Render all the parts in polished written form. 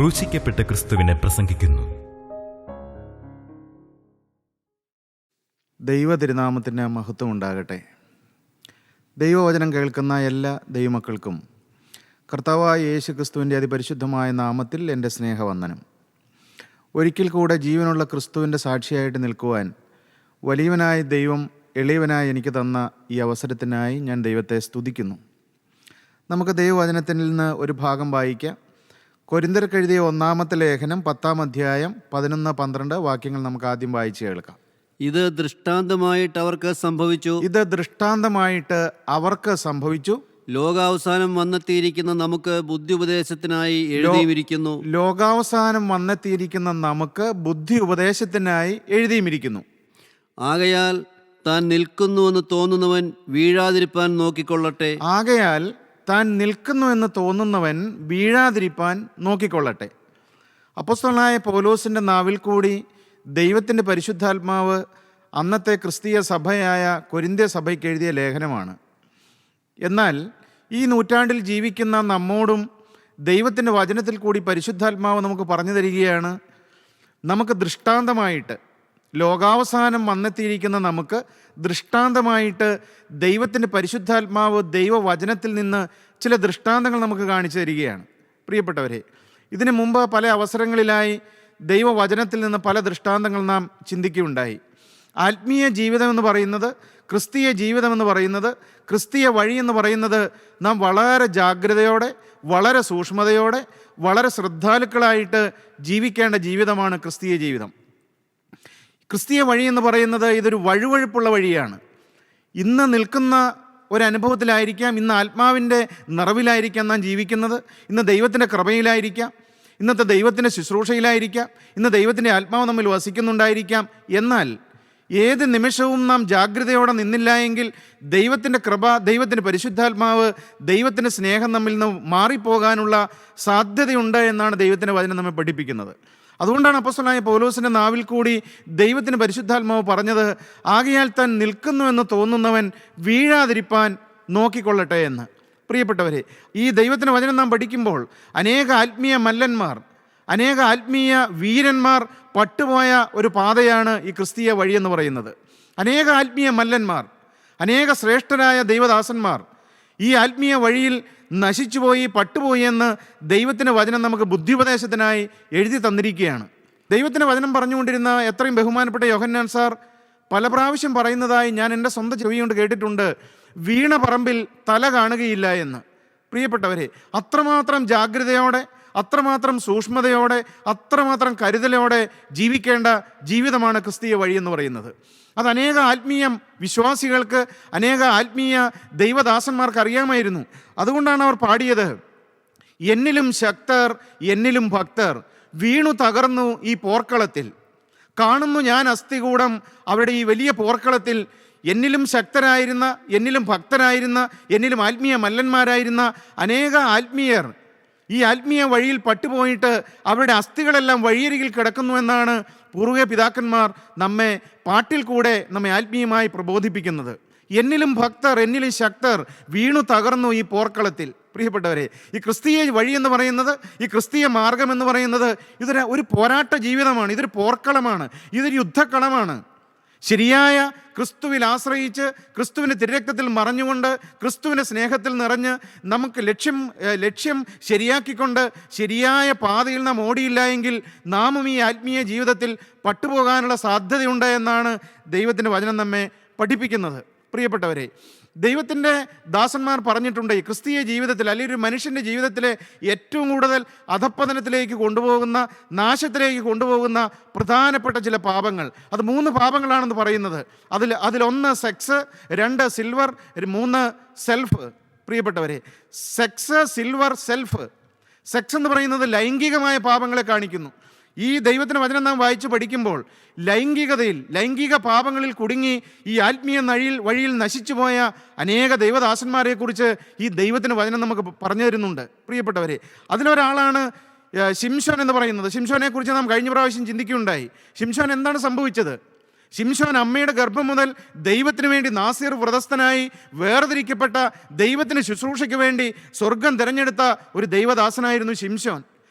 ക്രൂശിക്കപ്പെട്ട ക്രിസ്തുവിനെ പ്രസംഗിക്കുന്നു. ദൈവ തിരുനാമത്തിന് മഹത്വം ഉണ്ടാകട്ടെ. ദൈവവചനം കേൾക്കുന്ന എല്ലാ ദൈവമക്കൾക്കും കർത്താവായ യേശു ക്രിസ്തുവിൻ്റെ അതിപരിശുദ്ധമായ നാമത്തിൽ എൻ്റെ സ്നേഹവന്ദനം. ഒരിക്കൽ കൂടെ ജീവനുള്ള ക്രിസ്തുവിൻ്റെ സാക്ഷിയായിട്ട് നിൽക്കുവാൻ വലിയവനായ ദൈവം എളിയവനായി എനിക്ക് തന്ന ഈ അവസരത്തിനായി ഞാൻ ദൈവത്തെ സ്തുതിക്കുന്നു. നമുക്ക് ദൈവവചനത്തിൽ നിന്ന് ഒരു ഭാഗം വായിക്കാം. കൊരിന്ത്യർക്ക് എഴുതിയ 1-ാമത്തെ ലേഖനം 10-ാം അധ്യായം 11-12 വാക്യങ്ങൾ നമുക്ക് ആദ്യം വായിച്ച് കേൾക്കാം. ഇത് ദൃഷ്ടാന്തമായിട്ട് അവർക്ക് സംഭവിച്ചു. ലോകാവസാനം വന്നെത്തിയിരിക്കുന്ന നമുക്ക് ബുദ്ധി ഉപദേശത്തിനായി എഴുതിയിരിക്കുന്നു. ലോകാവസാനം വന്നെത്തിയിരിക്കുന്ന നമുക്ക് ബുദ്ധി ഉപദേശത്തിനായി എഴുതിയിരിക്കുന്നു. ആകയാൽ താൻ നിൽക്കുന്നുവെന്ന് തോന്നുന്നവൻ വീഴാതിരിപ്പാൻ നോക്കിക്കൊള്ളട്ടെ. അപ്പോസ്തലനായ പൗലോസിൻ്റെ നാവിൽ കൂടി ദൈവത്തിൻ്റെ പരിശുദ്ധാത്മാവ് അന്നത്തെ ക്രിസ്തീയ സഭയായ കൊരിന്ത്യ സഭയ്ക്ക് എഴുതിയ ലേഖനമാണ്. എന്നാൽ ഈ നൂറ്റാണ്ടിൽ ജീവിക്കുന്ന നമ്മോടും ദൈവത്തിൻ്റെ വചനത്തിൽ കൂടി പരിശുദ്ധാത്മാവ് നമുക്ക് പറഞ്ഞു തരികയാണ്, നമുക്ക് ദൃഷ്ടാന്തമായിട്ട് ലോകാവസാനം വന്നെത്തിയിരിക്കുന്ന നമുക്ക് ദൃഷ്ടാന്തമായിട്ട് ദൈവത്തിൻ്റെ പരിശുദ്ധാത്മാവ് ദൈവവചനത്തിൽ നിന്ന് ചില ദൃഷ്ടാന്തങ്ങൾ നമുക്ക് കാണിച്ചു തരികയാണ്. പ്രിയപ്പെട്ടവരെ, ഇതിനു മുമ്പ് പല അവസരങ്ങളിലായി ദൈവവചനത്തിൽ നിന്ന് പല ദൃഷ്ടാന്തങ്ങൾ നാം ചിന്തിക്കുകയുണ്ടായി. ആത്മീയ ജീവിതം എന്ന് പറയുന്നത്, ക്രിസ്തീയ ജീവിതം എന്ന് പറയുന്നത്, ക്രിസ്തീയ വഴി എന്ന് പറയുന്നത് നാം വളരെ ജാഗ്രതയോടെ, വളരെ സൂക്ഷ്മതയോടെ, വളരെ ശ്രദ്ധാലുക്കളായിട്ട് ജീവിക്കേണ്ട ജീവിതമാണ് ക്രിസ്തീയ ജീവിതം. ക്രിസ്തീയ വഴി എന്ന് പറയുന്നത് ഇതൊരു വഴുവഴുപ്പുള്ള വഴിയാണ്. ഇന്ന് നിൽക്കുന്ന ഒരനുഭവത്തിലായിരിക്കാം, ഇന്ന് ആത്മാവിൻ്റെ നിറവിലായിരിക്കാം നാം ജീവിക്കുന്നത്, ഇന്ന് ദൈവത്തിൻ്റെ കൃപയിലായിരിക്കാം, ഇന്നത്തെ ദൈവത്തിൻ്റെ ശുശ്രൂഷയിലായിരിക്കാം, ഇന്ന് ദൈവത്തിൻ്റെ ആത്മാവ് നമ്മിൽ വസിക്കുന്നുണ്ടായിരിക്കാം. എന്നാൽ ഏത് നിമിഷവും നാം ജാഗ്രതയോടെ നിന്നില്ല എങ്കിൽ ദൈവത്തിൻ്റെ കൃപ, ദൈവത്തിൻ്റെ പരിശുദ്ധാത്മാവ്, ദൈവത്തിൻ്റെ സ്നേഹം നമ്മിൽ നിന്ന് മാറിപ്പോകാനുള്ള സാധ്യതയുണ്ട് എന്നാണ് ദൈവത്തിൻ്റെ വചനം നമ്മെ പഠിപ്പിക്കുന്നത്. അതുകൊണ്ടാണ് അപ്പോസ്തലനായ പൗലോസിൻ്റെ നാവിൽ കൂടി ദൈവത്തിന് പരിശുദ്ധാത്മാവ് പറഞ്ഞത്, ആകയാൽ താൻ നിൽക്കുന്നുവെന്ന് തോന്നുന്നവൻ വീഴാതിരിപ്പാൻ നോക്കിക്കൊള്ളട്ടെ എന്ന്. പ്രിയപ്പെട്ടവരെ, ഈ ദൈവത്തിൻ്റെ വചനം നാം പഠിക്കുമ്പോൾ അനേക ആത്മീയ മല്ലന്മാർ, അനേക ആത്മീയ വീരന്മാർ പട്ടുപോയ ഒരു പാതയാണ് ഈ ക്രിസ്തീയ വഴി എന്ന് പറയുന്നത്. അനേക ആത്മീയ മല്ലന്മാർ, അനേക ശ്രേഷ്ഠരായ ദൈവദാസന്മാർ ഈ ആത്മീയ വഴിയിൽ നശിച്ചുപോയി, പട്ടുപോയി എന്ന് ദൈവത്തിൻ്റെ വചനം നമുക്ക് ബുദ്ധിയുപദേശത്തിനായി എഴുതി തന്നിരിക്കുകയാണ്. ദൈവത്തിൻ്റെ വചനം പറഞ്ഞുകൊണ്ടിരുന്ന എത്രയും ബഹുമാനപ്പെട്ട യോഹന്നാൻ സാർ പല പ്രാവശ്യം പറയുന്നതായി ഞാൻ എൻ്റെ സ്വന്തം ചെവി കൊണ്ട് കേട്ടിട്ടുണ്ട്, വീണ പറമ്പിൽ തല കാണുകയില്ല എന്ന്. പ്രിയപ്പെട്ടവരെ, അത്രമാത്രം ജാഗ്രതയോടെ, അത്രമാത്രം സൂക്ഷ്മതയോടെ, അത്രമാത്രം കരുതലോടെ ജീവിക്കേണ്ട ജീവിതമാണ് ക്രിസ്തീയ വഴി എന്ന് പറയുന്നത്. അത് അനേക ആത്മീയ വിശ്വാസികൾക്ക്, അനേക ആത്മീയ ദൈവദാസന്മാർക്ക് അറിയാമായിരുന്നു. അതുകൊണ്ടാണ് അവർ പാടിയത്, എന്നിലും ശക്തർ എന്നിലും ഭക്തർ വീണു തകർന്നു ഈ പോർക്കളത്തിൽ, കാണുന്നു ഞാൻ അസ്ഥികൂടം അവരുടെ ഈ വലിയ പോർക്കളത്തിൽ. എന്നിലും ശക്തരായിരുന്ന, എന്നിലും ഭക്തരായിരുന്ന, എന്നിലും ആത്മീയ മല്ലന്മാരായിരുന്ന അനേക ആത്മീയർ ഈ ആത്മീയ വഴിയിൽ പട്ടുപോയിട്ട് അവരുടെ അസ്ഥികളെല്ലാം വഴിയരികിൽ കിടക്കുന്നുവെന്നാണ് പൂർവ്വ പിതാക്കന്മാർ നമ്മെ പാട്ടിൽ കൂടെ നമ്മെ ആത്മീയമായി പ്രബോധിപ്പിക്കുന്നത്. എന്നിലും ഭക്തർ എന്നിലും ശക്തർ വീണു തകർന്നു ഈ പോർക്കളത്തിൽ. പ്രിയപ്പെട്ടവരെ, ഈ ക്രിസ്തീയ വഴി എന്ന് പറയുന്നത്, ഈ ക്രിസ്തീയ മാർഗം എന്ന് പറയുന്നത് ഒരു പോരാട്ട ജീവിതമാണ്, ഇതൊരു പോർക്കളമാണ്, ഇതൊരു യുദ്ധക്കളമാണ്. ശരിയായ ക്രിസ്തുവിൽ ആശ്രയിച്ച്, ക്രിസ്തുവിൻ്റെ തിരുരക്തത്തിൽ മറഞ്ഞുകൊണ്ട്, ക്രിസ്തുവിൻ്റെ സ്നേഹത്തിൽ നിറഞ്ഞ് നമുക്ക് ലക്ഷ്യം ശരിയാക്കിക്കൊണ്ട് ശരിയായ പാതയിൽ നാം ഓടിയില്ല എങ്കിൽ നാമും ഈ ആത്മീയ ജീവിതത്തിൽ പട്ടുപോകാനുള്ള സാധ്യതയുണ്ട് എന്നാണ് ദൈവത്തിൻ്റെ വചനം നമ്മെ പഠിപ്പിക്കുന്നത്. പ്രിയപ്പെട്ടവരെ, ദൈവത്തിൻ്റെ ദാസന്മാർ പറഞ്ഞിട്ടുണ്ട്, ഈ ക്രിസ്തീയ ജീവിതത്തിൽ, അല്ലെങ്കിൽ ഒരു മനുഷ്യൻ്റെ ജീവിതത്തിലെ ഏറ്റവും കൂടുതൽ അധപ്പതനത്തിലേക്ക് കൊണ്ടുപോകുന്ന, നാശത്തിലേക്ക് കൊണ്ടുപോകുന്ന പ്രധാനപ്പെട്ട ചില പാപങ്ങൾ, അത് 3 പാപങ്ങളാണെന്ന് പറയുന്നത്. അതിലൊന്ന് സെക്സ്, 2 സിൽവർ, 3 സെൽഫ്. പ്രിയപ്പെട്ടവരെ, സെക്സ്, സിൽവർ, സെൽഫ്. സെക്സ് എന്ന് പറയുന്നത് ലൈംഗികമായ പാപങ്ങളെ കാണിക്കുന്നു. ഈ ദൈവത്തിൻ്റെ വചനം നാം വായിച്ച് പഠിക്കുമ്പോൾ ലൈംഗിക പാപങ്ങളിൽ കുടുങ്ങി ഈ ആത്മീയ വഴിയിൽ നശിച്ചുപോയ അനേക ദൈവദാസന്മാരെക്കുറിച്ച് ഈ ദൈവത്തിൻ്റെ വചനം നമുക്ക് പറഞ്ഞു തരുന്നുണ്ട്. പ്രിയപ്പെട്ടവരെ, അതിലൊരാളാണ് ശിംശോൻ എന്ന് പറയുന്നത്. ശിംശോനെക്കുറിച്ച് നാം കഴിഞ്ഞ പ്രാവശ്യം ചിന്തിക്കുകയുണ്ടായി. ശിംശോൻ എന്താണ് സംഭവിച്ചത്? ശിംശോൻ അമ്മയുടെ ഗർഭം മുതൽ ദൈവത്തിന് വേണ്ടി നാസീർ വ്രതസ്ഥനായി വേർതിരിക്കപ്പെട്ട, ദൈവത്തിന് ശുശ്രൂഷയ്ക്ക് വേണ്ടി സ്വർഗം തിരഞ്ഞെടുത്ത ഒരു ദൈവദാസനായിരുന്നു ശിംശോൻ.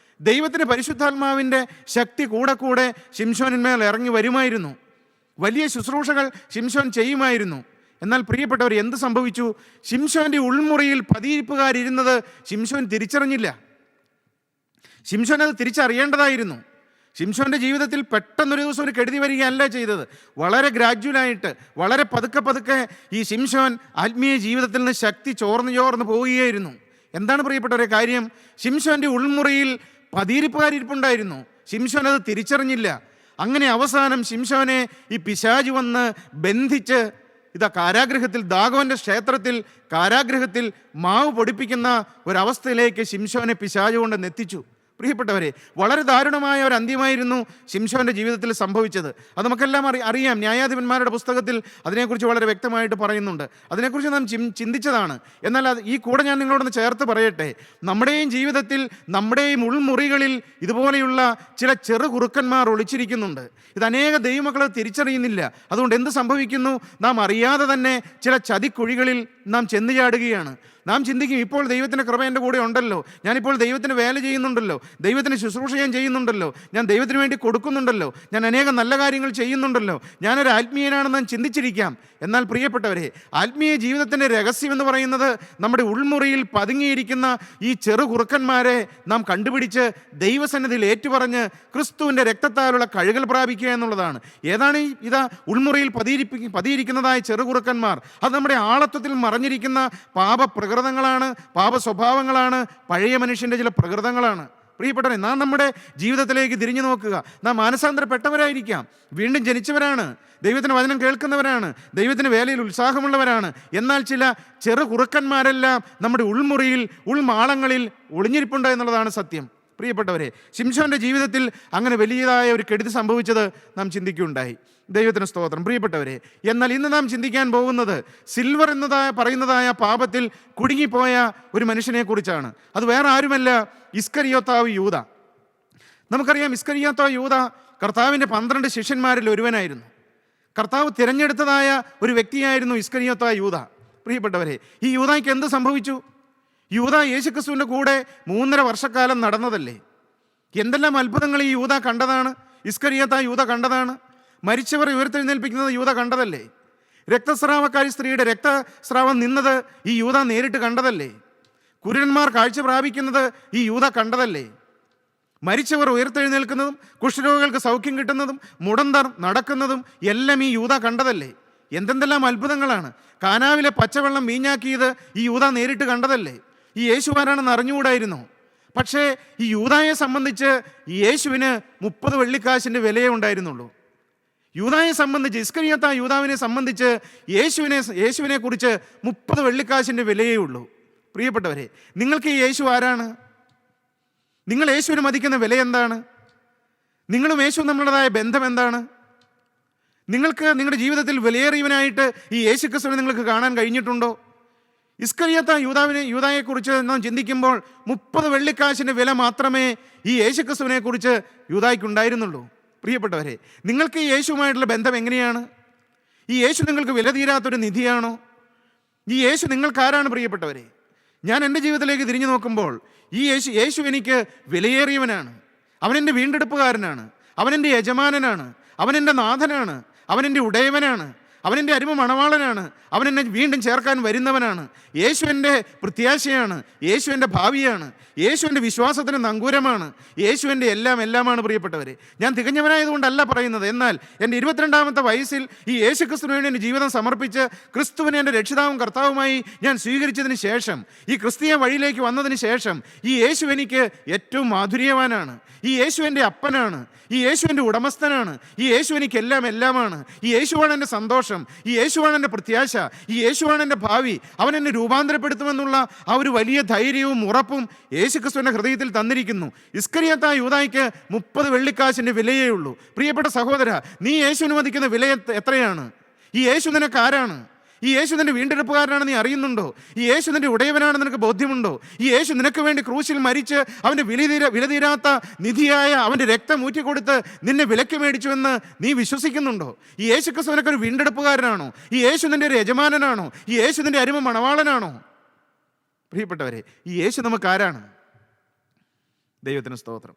ദൈവത്തിൻ്റെ പരിശുദ്ധാത്മാവിൻ്റെ ശക്തി കൂടെ കൂടെ ശിംശോനിന്മേൽ ഇറങ്ങി വരുമായിരുന്നു. വലിയ ശുശ്രൂഷകൾ ശിംശോൻ ചെയ്യുമായിരുന്നു. എന്നാൽ പ്രിയപ്പെട്ടവർ, എന്ത് സംഭവിച്ചു? ശിംശോൻ്റെ ഉൾമുറിയിൽ പതിയിരിപ്പുകാരിരുന്നത് ശിംശോൻ തിരിച്ചറിഞ്ഞില്ല. ശിംശോൻ അത് തിരിച്ചറിയേണ്ടതായിരുന്നു. ശിംശോൻ്റെ ജീവിതത്തിൽ പെട്ടെന്നൊരു ദിവസം ഒരു കെടുതി വരികയല്ല ചെയ്തത്. വളരെ ഗ്രാജ്വലായിട്ട്, വളരെ പതുക്കെ പതുക്കെ ഈ ശിംശോൻ ആത്മീയ ജീവിതത്തിൽ നിന്ന് ശക്തി ചോർന്ന് പോവുകയായിരുന്നു. എന്താണ് പ്രിയപ്പെട്ടവരെ കാര്യം? ശിംശോൻ്റെ ഉൾമുറിയിൽ പതിയിരിപ്പുകാരിപ്പുണ്ടായിരുന്നു. ശിംശോൻ അത് തിരിച്ചറിഞ്ഞില്ല. അങ്ങനെ അവസാനം ശിംശോനെ ഈ പിശാച് വന്ന് ബന്ധിച്ച് കാരാഗൃഹത്തിൽ, ദാഗോന്റെ ക്ഷേത്രത്തിൽ കാരാഗൃഹത്തിൽ മാവ് പൊടിപ്പിക്കുന്ന ഒരവസ്ഥയിലേക്ക് ശിംശോനെ പിശാച് കൊണ്ട് എത്തിച്ചു. പ്രിയപ്പെട്ടവരെ, വളരെ ദാരുണമായ ഒരു അന്ത്യമായിരുന്നു ശിംശോൻ്റെ ജീവിതത്തിൽ സംഭവിച്ചത്. അത് നമുക്കെല്ലാം അറിയാം. ന്യായാധിപന്മാരുടെ പുസ്തകത്തിൽ അതിനെക്കുറിച്ച് വളരെ വ്യക്തമായിട്ട് പറയുന്നുണ്ട്. അതിനെക്കുറിച്ച് നാം ചിന്തിച്ചതാണ്. എന്നാൽ ഈ കൂടെ ഞാൻ നിങ്ങളോടൊന്ന് ചേർത്ത് പറയട്ടെ, നമ്മുടെയും ജീവിതത്തിൽ, നമ്മുടെയും ഉൾമുറികളിൽ ഇതുപോലെയുള്ള ചില ചെറു കുറുക്കന്മാർ ഒളിച്ചിരിക്കുന്നുണ്ട്. ഇത് അനേക ദൈവമക്കൾ തിരിച്ചറിയുന്നില്ല. അതുകൊണ്ട് എന്ത് സംഭവിക്കുന്നു? നാം അറിയാതെ തന്നെ ചില ചതിക്കുഴികളിൽ നാം ചെന്ന് ചാടുകയാണ്. നാം ചിന്തിക്കും, ഇപ്പോൾ ദൈവത്തിൻ്റെ കൃപ എൻ്റെ കൂടെ ഉണ്ടല്ലോ, ഞാനിപ്പോൾ ദൈവത്തിന് വേല ചെയ്യുന്നുണ്ടല്ലോ, ദൈവത്തിന് ശുശ്രൂഷ ഞാൻ ചെയ്യുന്നുണ്ടല്ലോ, ഞാൻ ദൈവത്തിന് വേണ്ടി കൊടുക്കുന്നുണ്ടല്ലോ, ഞാൻ അനേകം നല്ല കാര്യങ്ങൾ ചെയ്യുന്നുണ്ടല്ലോ, ഞാനൊരു ആത്മീയനാണെന്ന് ഞാൻ ചിന്തിച്ചിരിക്കാം. എന്നാൽ പ്രിയപ്പെട്ടവരെ, ആത്മീയ ജീവിതത്തിൻ്റെ രഹസ്യം എന്ന് പറയുന്നത് നമ്മുടെ ഉൾമുറിയിൽ പതുങ്ങിയിരിക്കുന്ന ഈ ചെറു കുറുക്കന്മാരെ നാം കണ്ടുപിടിച്ച് ദൈവസന്നിധിയിൽ ഏറ്റുപറഞ്ഞ് ക്രിസ്തുവിൻ്റെ രക്തത്താലുള്ള കഴുകൽ പ്രാപിക്കുക എന്നുള്ളതാണ്. ഏതാണ് ഉൾമുറിയിൽ പതിയിരിക്കുന്നതായ ചെറു കുറുക്കന്മാർ? അത് നമ്മുടെ ആളത്വത്തിൽ മറഞ്ഞിരിക്കുന്ന പാപപ്രകൃതങ്ങളാണ്, പാപ സ്വഭാവങ്ങളാണ്, പഴയ മനുഷ്യൻ്റെ ചില പ്രകൃതങ്ങളാണ്. പ്രിയപ്പെട്ടവരെ, നാം നമ്മുടെ ജീവിതത്തിലേക്ക് തിരിഞ്ഞു നോക്കുക. നാം മാനസാന്തരപ്പെട്ടവരായിരിക്കാം, വീണ്ടും ജനിച്ചവരാണ്, ദൈവത്തിന് വചനം കേൾക്കുന്നവരാണ്, ദൈവത്തിന് വേലയിൽ ഉത്സാഹമുള്ളവരാണ്. എന്നാൽ ചില ചെറു കുറുക്കന്മാരെല്ലാം നമ്മുടെ ഉൾമുറിയിൽ, ഉൾമാളങ്ങളിൽ ഒളിഞ്ഞിരിപ്പുണ്ട് എന്നുള്ളതാണ് സത്യം. പ്രിയപ്പെട്ടവരെ, ശിംശോൻ്റെ ജീവിതത്തിൽ അങ്ങനെ വലിയതായ ഒരു കെടുതി സംഭവിച്ചത് നാം ചിന്തിക്കുകയുണ്ടായി. ദൈവത്തിന് സ്തോത്രം. പ്രിയപ്പെട്ടവരെ, എന്നാൽ ഇന്ന് നാം ചിന്തിക്കാൻ പോകുന്നത് സിൽവർ പറയുന്നതായ പാപത്തിൽ കുടുങ്ങിപ്പോയ ഒരു മനുഷ്യനെ കുറിച്ചാണ്. അത് വേറെ ആരുമല്ല, ഇസ്കരിയോത്താവ് യൂദ. നമുക്കറിയാം, ഇസ്കരിയോത്താവ് യൂദ കർത്താവിൻ്റെ 12 ശിഷ്യന്മാരിൽ ഒരുവനായിരുന്നു. കർത്താവ് തിരഞ്ഞെടുത്തതായ ഒരു വ്യക്തിയായിരുന്നു ഇസ്കരിയോത്താവ് യൂദ. പ്രിയപ്പെട്ടവരെ, ഈ യൂദായ്ക്ക് എന്ത് സംഭവിച്ചു? യൂദ യേശുക്രിസ്തുവിൻ്റെ കൂടെ 3.5 വർഷക്കാലം നടന്നതല്ലേ. എന്തെല്ലാം അത്ഭുതങ്ങൾ ഈ യൂദ കണ്ടതാണ്, ഇസ്കരിയോത്താവ് യൂദ കണ്ടതാണ്. മരിച്ചവർ ഉയർത്തെഴുന്നേൽപ്പിക്കുന്നത് യൂദ കണ്ടതല്ലേ. രക്തസ്രാവക്കാരി സ്ത്രീയുടെ രക്തസ്രാവം നിന്നത് ഈ യൂദ നേരിട്ട് കണ്ടതല്ലേ. കുരുടന്മാർ കാഴ്ച പ്രാപിക്കുന്നത് ഈ യൂദ കണ്ടതല്ലേ. മരിച്ചവർ ഉയർത്തെഴുന്നേൽക്കുന്നതും കുഷ്ഠരോഗികൾക്ക് സൗഖ്യം കിട്ടുന്നതും മുടന്തർ നടക്കുന്നതും എല്ലാം ഈ യൂദ കണ്ടതല്ലേ. എന്തെന്തെല്ലാം അത്ഭുതങ്ങളാണ്. കാനാവിലെ പച്ചവെള്ളം വീഞ്ഞാക്കിയത് ഈ യൂദ നേരിട്ട് കണ്ടതല്ലേ. ഈ യേശു ആരാണെന്ന് അറിഞ്ഞുകൂടായിരുന്നു. പക്ഷേ ഈ യൂദായെ സംബന്ധിച്ച് ഈ യേശുവിന് 30 വെള്ളിക്കാശിൻ്റെ വിലയേ ഉണ്ടായിരുന്നുള്ളൂ. യൂദായെ സംബന്ധിച്ച്, ഇസ്കരിയോത്തായ യൂദാവിനെ സംബന്ധിച്ച് യേശുവിനെ കുറിച്ച് 30 വെള്ളിക്കാശിൻ്റെ വിലയേ ഉള്ളൂ. പ്രിയപ്പെട്ടവരെ, നിങ്ങൾക്ക് ഈ യേശു ആരാണ്? നിങ്ങൾ യേശുവിനെ മതിക്കുന്ന വില എന്താണ്? നിങ്ങളും യേശു തമ്മിലുള്ളതായ ബന്ധം എന്താണ്? നിങ്ങൾക്ക് നിങ്ങളുടെ ജീവിതത്തിൽ വിലയേറിയവനായിട്ട് ഈ യേശുക്രിസ്തുവിനെ നിങ്ങൾക്ക് കാണാൻ കഴിഞ്ഞിട്ടുണ്ടോ? ഇസ്കരിയോത്തായ യൂദായെക്കുറിച്ച് നാം ചിന്തിക്കുമ്പോൾ 30 വെള്ളിക്കാശിൻ്റെ വില മാത്രമേ ഈ യേശുക്രിസ്തുവിനെ കുറിച്ച് യൂദായ്ക്കുണ്ടായിരുന്നുള്ളൂ. പ്രിയപ്പെട്ടവരെ, നിങ്ങൾക്ക് ഈ യേശുവുമായിട്ടുള്ള ബന്ധം എങ്ങനെയാണ്? ഈ യേശു നിങ്ങൾക്ക് വില തീരാത്തൊരു നിധിയാണോ? ഈ യേശു നിങ്ങൾക്കാരാണ്? പ്രിയപ്പെട്ടവരെ, ഞാൻ എൻ്റെ ജീവിതത്തിലേക്ക് തിരിഞ്ഞു നോക്കുമ്പോൾ ഈ യേശു എനിക്ക് വിലയേറിയവനാണ്. അവനെൻ്റെ വീണ്ടെടുപ്പുകാരനാണ്, അവനെൻ്റെ യജമാനനാണ്, അവനെൻ്റെ നാഥനാണ്, അവനെൻ്റെ ഉടയവനാണ്, അവനെൻ്റെ അരുമ മണവാളനാണ്, അവനെന്നെ വീണ്ടും ചേർക്കാൻ വരുന്നവനാണ്. യേശു എൻ്റെ പ്രത്യാശയാണ്, യേശു എൻ്റെ ഭാവിയാണ്, യേശു എൻ്റെ വിശ്വാസത്തിന് നങ്കൂരമാണ്, യേശു എൻ്റെ എല്ലാമാണ്. പ്രിയപ്പെട്ടവരെ, ഞാൻ തികഞ്ഞവനായതുകൊണ്ടല്ല പറയുന്നത്. എന്നാൽ എൻ്റെ 22ാമത്തെ വയസ്സിൽ ഈ യേശു ക്രിസ്തുവിന് വേണ്ടി എൻ്റെ ജീവിതം സമർപ്പിച്ച് ക്രിസ്തുവിനെ എൻ്റെ രക്ഷിതാവും കർത്താവുമായി ഞാൻ സ്വീകരിച്ചതിന് ശേഷം, ഈ ക്രിസ്തീയ വഴിയിലേക്ക് വന്നതിന് ശേഷം ഈ യേശു എനിക്ക് ഏറ്റവും മാധുര്യവാനാണ്. ഈ യേശു എൻ്റെ അപ്പനാണ്, ഈ യേശു എൻ്റെ ഉടമസ്ഥനാണ്, ഈ യേശു എനിക്ക് എല്ലാമാണ്. ഈ യേശുവാണ് എൻ്റെ സന്തോഷം, ഈ യേശുവാണ് എൻ്റെ പ്രത്യാശ, ഈ യേശുവാണ് എൻ്റെ ഭാവി. അവൻ എന്നെ രൂപാന്തരപ്പെടുത്തുമെന്നുള്ള ആ ഒരു വലിയ ധൈര്യവും ഉറപ്പും യേശുക്രിസ്തുവിൻ്റെ ഹൃദയത്തിൽ തന്നിരിക്കുന്നു. ഇസ്കരിയോത്തായ യൂദായ്ക്ക് 30 വെള്ളിക്കാശിൻ്റെ വിലയേ ഉള്ളൂ. പ്രിയപ്പെട്ട സഹോദര, നീ യേശുവിന് മതിക്കുന്ന വില എത്രയാണ്? ഈ യേശു നിനക്ക് ആരാണ്? ഈ യേശു നിന്റെ വീണ്ടെടുപ്പുകാരനാണെന്ന് നീ അറിയുന്നുണ്ടോ? ഈ യേശു നിന്റെ ഉടയവനാണെന്ന് നിനക്ക് ബോധ്യമുണ്ടോ? ഈ യേശു നിനക്ക് വേണ്ടി ക്രൂശിൽ മരിച്ച് അവൻ്റെ വിലതീരാത്ത നിധിയായ അവൻ്റെ രക്തം ഊറ്റിക്കൊടുത്ത് നിന്നെ വിലക്ക് മേടിച്ചുവെന്ന് നീ വിശ്വസിക്കുന്നുണ്ടോ? ഈ യേശു ക്രിസ്തു നിനക്കൊരു വീണ്ടെടുപ്പുകാരനാണോ? ഈ യേശു നിന്റെ ഒരു യജമാനനാണോ? ഈ യേശു നിന്റെ അരുമ മണവാളനാണോ? പ്രിയപ്പെട്ടവരെ, ഈ യേശു നമുക്ക് ആരാണ്? ദൈവത്തിന് സ്തോത്രം.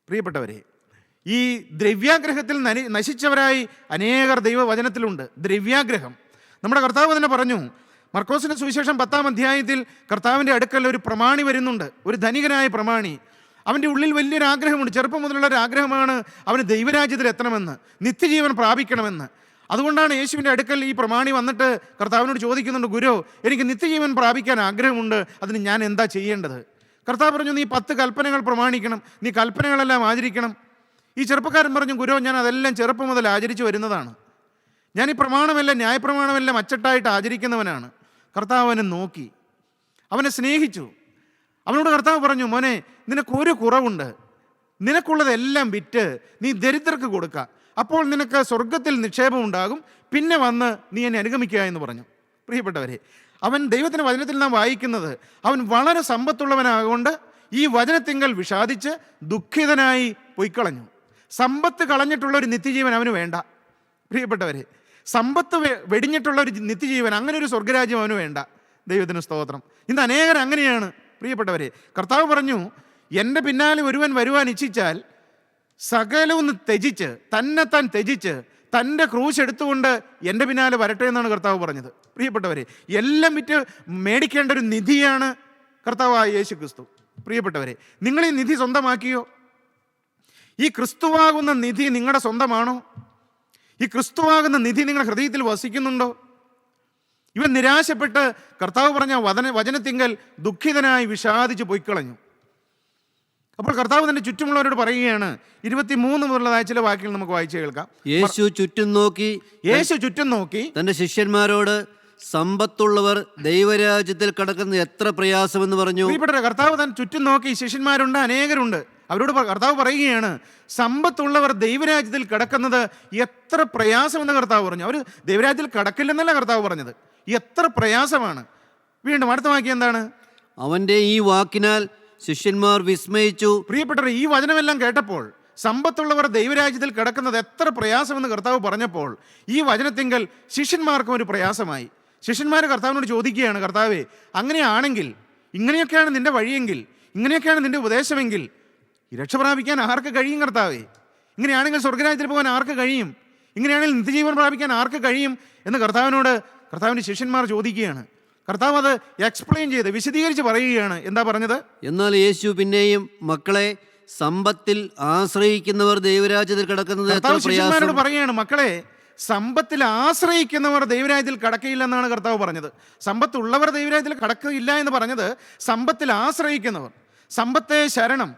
പ്രിയപ്പെട്ടവരെ, ഈ ദ്രവ്യാഗ്രഹത്തിൽ നശിച്ചവരായി അനേകർ ദൈവവചനത്തിലുണ്ട്. ദ്രവ്യാഗ്രഹം നമ്മുടെ കർത്താവ് തന്നെ പറഞ്ഞു. മർക്കോസിൻ്റെ സുവിശേഷം 10-ാം അധ്യായത്തിൽ കർത്താവിൻ്റെ അടുക്കൽ ഒരു പ്രമാണി വരുന്നുണ്ട്, ഒരു ധനികനായ പ്രമാണി. അവൻ്റെ ഉള്ളിൽ വലിയൊരു ആഗ്രഹമുണ്ട്. ചെറുപ്പം മുതലുള്ള ഒരു ആഗ്രഹമാണ് അവന് ദൈവരാജ്യത്തിൽ എത്തണമെന്ന്, നിത്യജീവൻ പ്രാപിക്കണമെന്ന്. അതുകൊണ്ടാണ് യേശുവിൻ്റെ അടുക്കൽ ഈ പ്രമാണി വന്നിട്ട് കർത്താവിനോട് ചോദിക്കുന്നുണ്ട്, ഗുരു, എനിക്ക് നിത്യജീവൻ പ്രാപിക്കാൻ ആഗ്രഹമുണ്ട്, അതിന് ഞാൻ എന്താ ചെയ്യേണ്ടത്? കർത്താവ് പറഞ്ഞു, നീ 10 കൽപ്പനകൾ പ്രമാണിക്കണം, നീ കൽപ്പനകളെല്ലാം ആചരിക്കണം. ഈ ചെറുപ്പക്കാരൻ പറഞ്ഞു, ഗുരു, ഞാൻ അതെല്ലാം ചെറുപ്പം മുതൽ ആചരിച്ചു വരുന്നതാണ്. ഞാൻ ഈ പ്രമാണമെല്ലാം, ന്യായപ്രമാണമെല്ലാം അച്ചട്ടായിട്ട് ആചരിക്കുന്നവനാണ്. കർത്താവ് അവനെ നോക്കി, അവനെ സ്നേഹിച്ചു. അവനോട് കർത്താവ് പറഞ്ഞു, മോനെ, നിനക്കൊരു കുറവുണ്ട്, നിനക്കുള്ളതെല്ലാം വിറ്റ് നീ ദരിദ്രർക്ക് കൊടുക്കുക, അപ്പോൾ നിനക്ക് സ്വർഗത്തിൽ നിക്ഷേപം ഉണ്ടാകും, പിന്നെ വന്ന് നീ എന്നെ അനുഗമിക്കുക എന്ന് പറഞ്ഞു. പ്രിയപ്പെട്ടവരെ, അവൻ ദൈവത്തിൻ്റെ വചനത്തിൽ നാം വായിക്കുന്നത്, അവൻ വളരെ സമ്പത്തുള്ളവനാകൊണ്ട് ഈ വചനത്തിങ്കൽ വിഷാദിച്ച് ദുഃഖിതനായി പൊയ്ക്കളഞ്ഞു. സമ്പത്ത് കളഞ്ഞിട്ടുള്ള ഒരു നിത്യജീവൻ അവന് വേണ്ട. പ്രിയപ്പെട്ടവരെ, സമ്പത്ത് വെടിഞ്ഞിട്ടുള്ള ഒരു നിത്യജീവൻ, അങ്ങനെ ഒരു സ്വർഗരാജ്യം അവന് വേണ്ട. ദൈവത്തിന് സ്തോത്രം. ഇന്ന് അനേകർ അങ്ങനെയാണ്. പ്രിയപ്പെട്ടവരെ, കർത്താവ് പറഞ്ഞു, എൻ്റെ പിന്നാലെ ഒരുവൻ വരുവാൻ ഇച്ഛിച്ചാൽ സകലവും ത്യജിച്ച്, തന്നെത്താൻ ത്യജിച്ച്, തൻ്റെ ക്രൂശ് എടുത്തുകൊണ്ട് എൻ്റെ പിന്നാലെ വരട്ടെ എന്നാണ് കർത്താവ് പറഞ്ഞത്. പ്രിയപ്പെട്ടവരെ, എല്ലാം വിറ്റ് മേടിക്കേണ്ട ഒരു നിധിയാണ് കർത്താവായ യേശു ക്രിസ്തു. പ്രിയപ്പെട്ടവരെ, നിങ്ങൾ ഈ നിധി സ്വന്തമാക്കിയോ? ഈ ക്രിസ്തുവാകുന്ന നിധി നിങ്ങളുടെ സ്വന്തമാണോ? ഈ ക്രിസ്തുവാകുന്ന നിധി നിങ്ങളുടെ ഹൃദയത്തിൽ വസിക്കുന്നുണ്ടോ? ഇവൻ നിരാശപ്പെട്ട് കർത്താവ് പറഞ്ഞ വചനത്തിങ്കൽ ദുഃഖിതനായി വിഷാദിച്ച് പൊയ്ക്കളഞ്ഞു. അപ്പോൾ കർത്താവ് തന്നെ ചുറ്റുമുള്ളവരോട് പറയുകയാണ്. 23 മുതലുള്ളതായ ചില വാക്കുകൾ നമുക്ക് വായിച്ചു കേൾക്കാം. യേശു ചുറ്റും നോക്കി തന്റെ ശിഷ്യന്മാരോട്, സമ്പത്തുള്ളവർ ദൈവരാജ്യത്തിൽ കടക്കുന്നത് എത്ര പ്രയാസമെന്ന് പറഞ്ഞു. പ്രിയപ്പെട്ട കർത്താവ് താൻ ചുറ്റും നോക്കി, ശിഷ്യന്മാരുണ്ട്, അനേകരുണ്ട്. അവരോട് കർത്താവ് പറയുകയാണ്, സമ്പത്തുള്ളവർ ദൈവരാജ്യത്തിൽ കടക്കുന്നത് എത്ര പ്രയാസമെന്ന് കർത്താവ് പറഞ്ഞു. അവർ ദൈവരാജ്യത്തിൽ കടക്കില്ലെന്നല്ല കർത്താവ് പറഞ്ഞത്, എത്ര പ്രയാസമാണ്. വീണ്ടും അടുത്ത വാക്യം എന്താണ്? അവന്റെ ഈ വാക്കിനാൽ ശിഷ്യന്മാർ വിസ്മയിച്ചു. പ്രിയപ്പെട്ടവർ, ഈ വചനമെല്ലാം കേട്ടപ്പോൾ, സമ്പത്തുള്ളവർ ദൈവരാജ്യത്തിൽ കിടക്കുന്നത് എത്ര പ്രയാസമെന്ന് കർത്താവ് പറഞ്ഞപ്പോൾ, ഈ വചനത്തിങ്കൽ ശിഷ്യന്മാർക്കും ഒരു പ്രയാസമായി. ശിഷ്യന്മാർ കർത്താവിനോട് ചോദിക്കുകയാണ്, കർത്താവേ, അങ്ങനെയാണെങ്കിൽ, ഇങ്ങനെയൊക്കെയാണ് നിന്റെ വഴിയെങ്കിൽ, ഇങ്ങനെയൊക്കെയാണ് നിന്റെ ഉപദേശമെങ്കിൽ രക്ഷ പ്രാപിക്കാൻ ആർക്ക് കഴിയും കർത്താവേ? ഇങ്ങനെയാണെങ്കിൽ സ്വർഗരാജ്യത്തിൽ പോകാൻ ആർക്ക് കഴിയും? ഇങ്ങനെയാണെങ്കിൽ നിത്യജീവൻ പ്രാപിക്കാൻ ആർക്ക് കഴിയും എന്ന് കർത്താവിൻ്റെ ശിഷ്യന്മാർ ചോദിക്കുകയാണ്. കർത്താവ് അത് എക്സ്പ്ലെയിൻ ചെയ്ത് വിശദീകരിച്ച് പറയുകയാണ്. എന്താ പറഞ്ഞത്? എന്നാൽ യേശു പിന്നെയും, മക്കളെ, സമ്പത്തിൽ ആശ്രയിക്കുന്നവർ ദൈവരാജ്യത്തിൽ കിടക്കുന്നത് എത്ര ശിഷ്യന്മാരോട് പറയുകയാണ്, മക്കളെ, സമ്പത്തിൽ ആശ്രയിക്കുന്നവർ ദൈവരാജ്യത്തിൽ കടക്കയില്ലെന്നാണ് കർത്താവ് പറഞ്ഞത്. സമ്പത്തുള്ളവർ ദൈവരാജ്യത്തിൽ കടക്കില്ല എന്ന് പറഞ്ഞത് സമ്പത്തിൽ ആശ്രയിക്കുന്നവർ, സമ്പത്തെ ശരണം,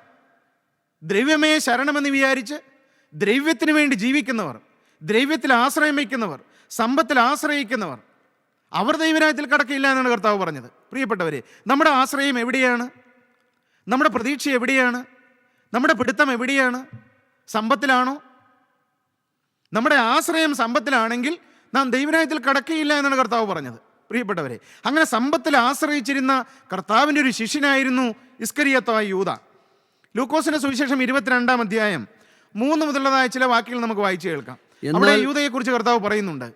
ദ്രവ്യമേ ശരണമെന്ന് വിചാരിച്ച് ദ്രവ്യത്തിന് വേണ്ടി ജീവിക്കുന്നവർ, ദ്രവ്യത്തിൽ ആശ്രയം വയ്ക്കുന്നവർ, സമ്പത്തിൽ ആശ്രയിക്കുന്നവർ, അവർ ദൈവരാജ്യത്തിൽ കടക്കില്ല എന്നാണ് കർത്താവ് പറഞ്ഞത്. പ്രിയപ്പെട്ടവരെ, നമ്മുടെ ആശ്രയം എവിടെയാണ്? നമ്മുടെ പ്രതീക്ഷ എവിടെയാണ്? നമ്മുടെ പിടുത്തം എവിടെയാണ്? സമ്പത്തിലാണോ? നമ്മുടെ ആശ്രയം സമ്പത്തിലാണെങ്കിൽ നാം ദൈവരാജ്യത്തിൽ കടക്കില്ല എന്നാണ് കർത്താവ് പറഞ്ഞത്. പ്രിയപ്പെട്ടവരെ, അങ്ങനെ സമ്പത്തിൽ ആശ്രയിച്ചിരുന്ന കർത്താവിൻ്റെ ഒരു ശിഷ്യനായിരുന്നു ഇസ്കരിയോത്തായ യൂദ. ലൂക്കോസിന്റെ സുവിശേഷം 22-ാം അധ്യായം 3 മുതലുള്ളതായ ചില വാക്കുകൾ നമുക്ക് വായിച്ചു കേൾക്കാം. അവിടെ യൂദയെക്കുറിച്ച് കർത്താവ് പറയുന്നുണ്ട്.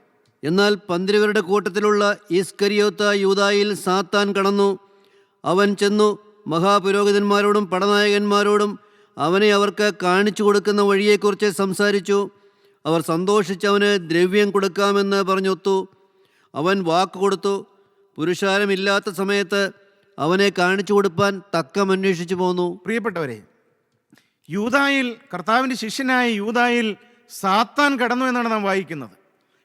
എന്നാൽ 12 കൂട്ടത്തിലുള്ള ഇസ്കരിയോത്ത യൂദായിൽ സാത്താൻ കടന്നു. അവൻ ചെന്നു മഹാപുരോഹിതന്മാരോടും പടനായകന്മാരോടും അവനെ അവർക്ക് കാണിച്ചു കൊടുക്കുന്ന വഴിയെക്കുറിച്ച് സംസാരിച്ചു. അവർ സന്തോഷിച്ച് അവന് ദ്രവ്യം കൊടുക്കാമെന്ന് പറഞ്ഞൊത്തു. അവൻ വാക്ക് കൊടുത്തു. പുരുഷാരമില്ലാത്ത സമയത്ത് അവനെ കാണിച്ചു കൊടുപ്പാൻ തക്കം അന്വേഷിച്ചു പോന്നു. പ്രിയപ്പെട്ടവരെ, യൂദായിൽ, കർത്താവിൻ്റെ ശിഷ്യനായ യൂദായിൽ സാത്താൻ കടന്നു എന്നാണ് നാം വായിക്കുന്നത്.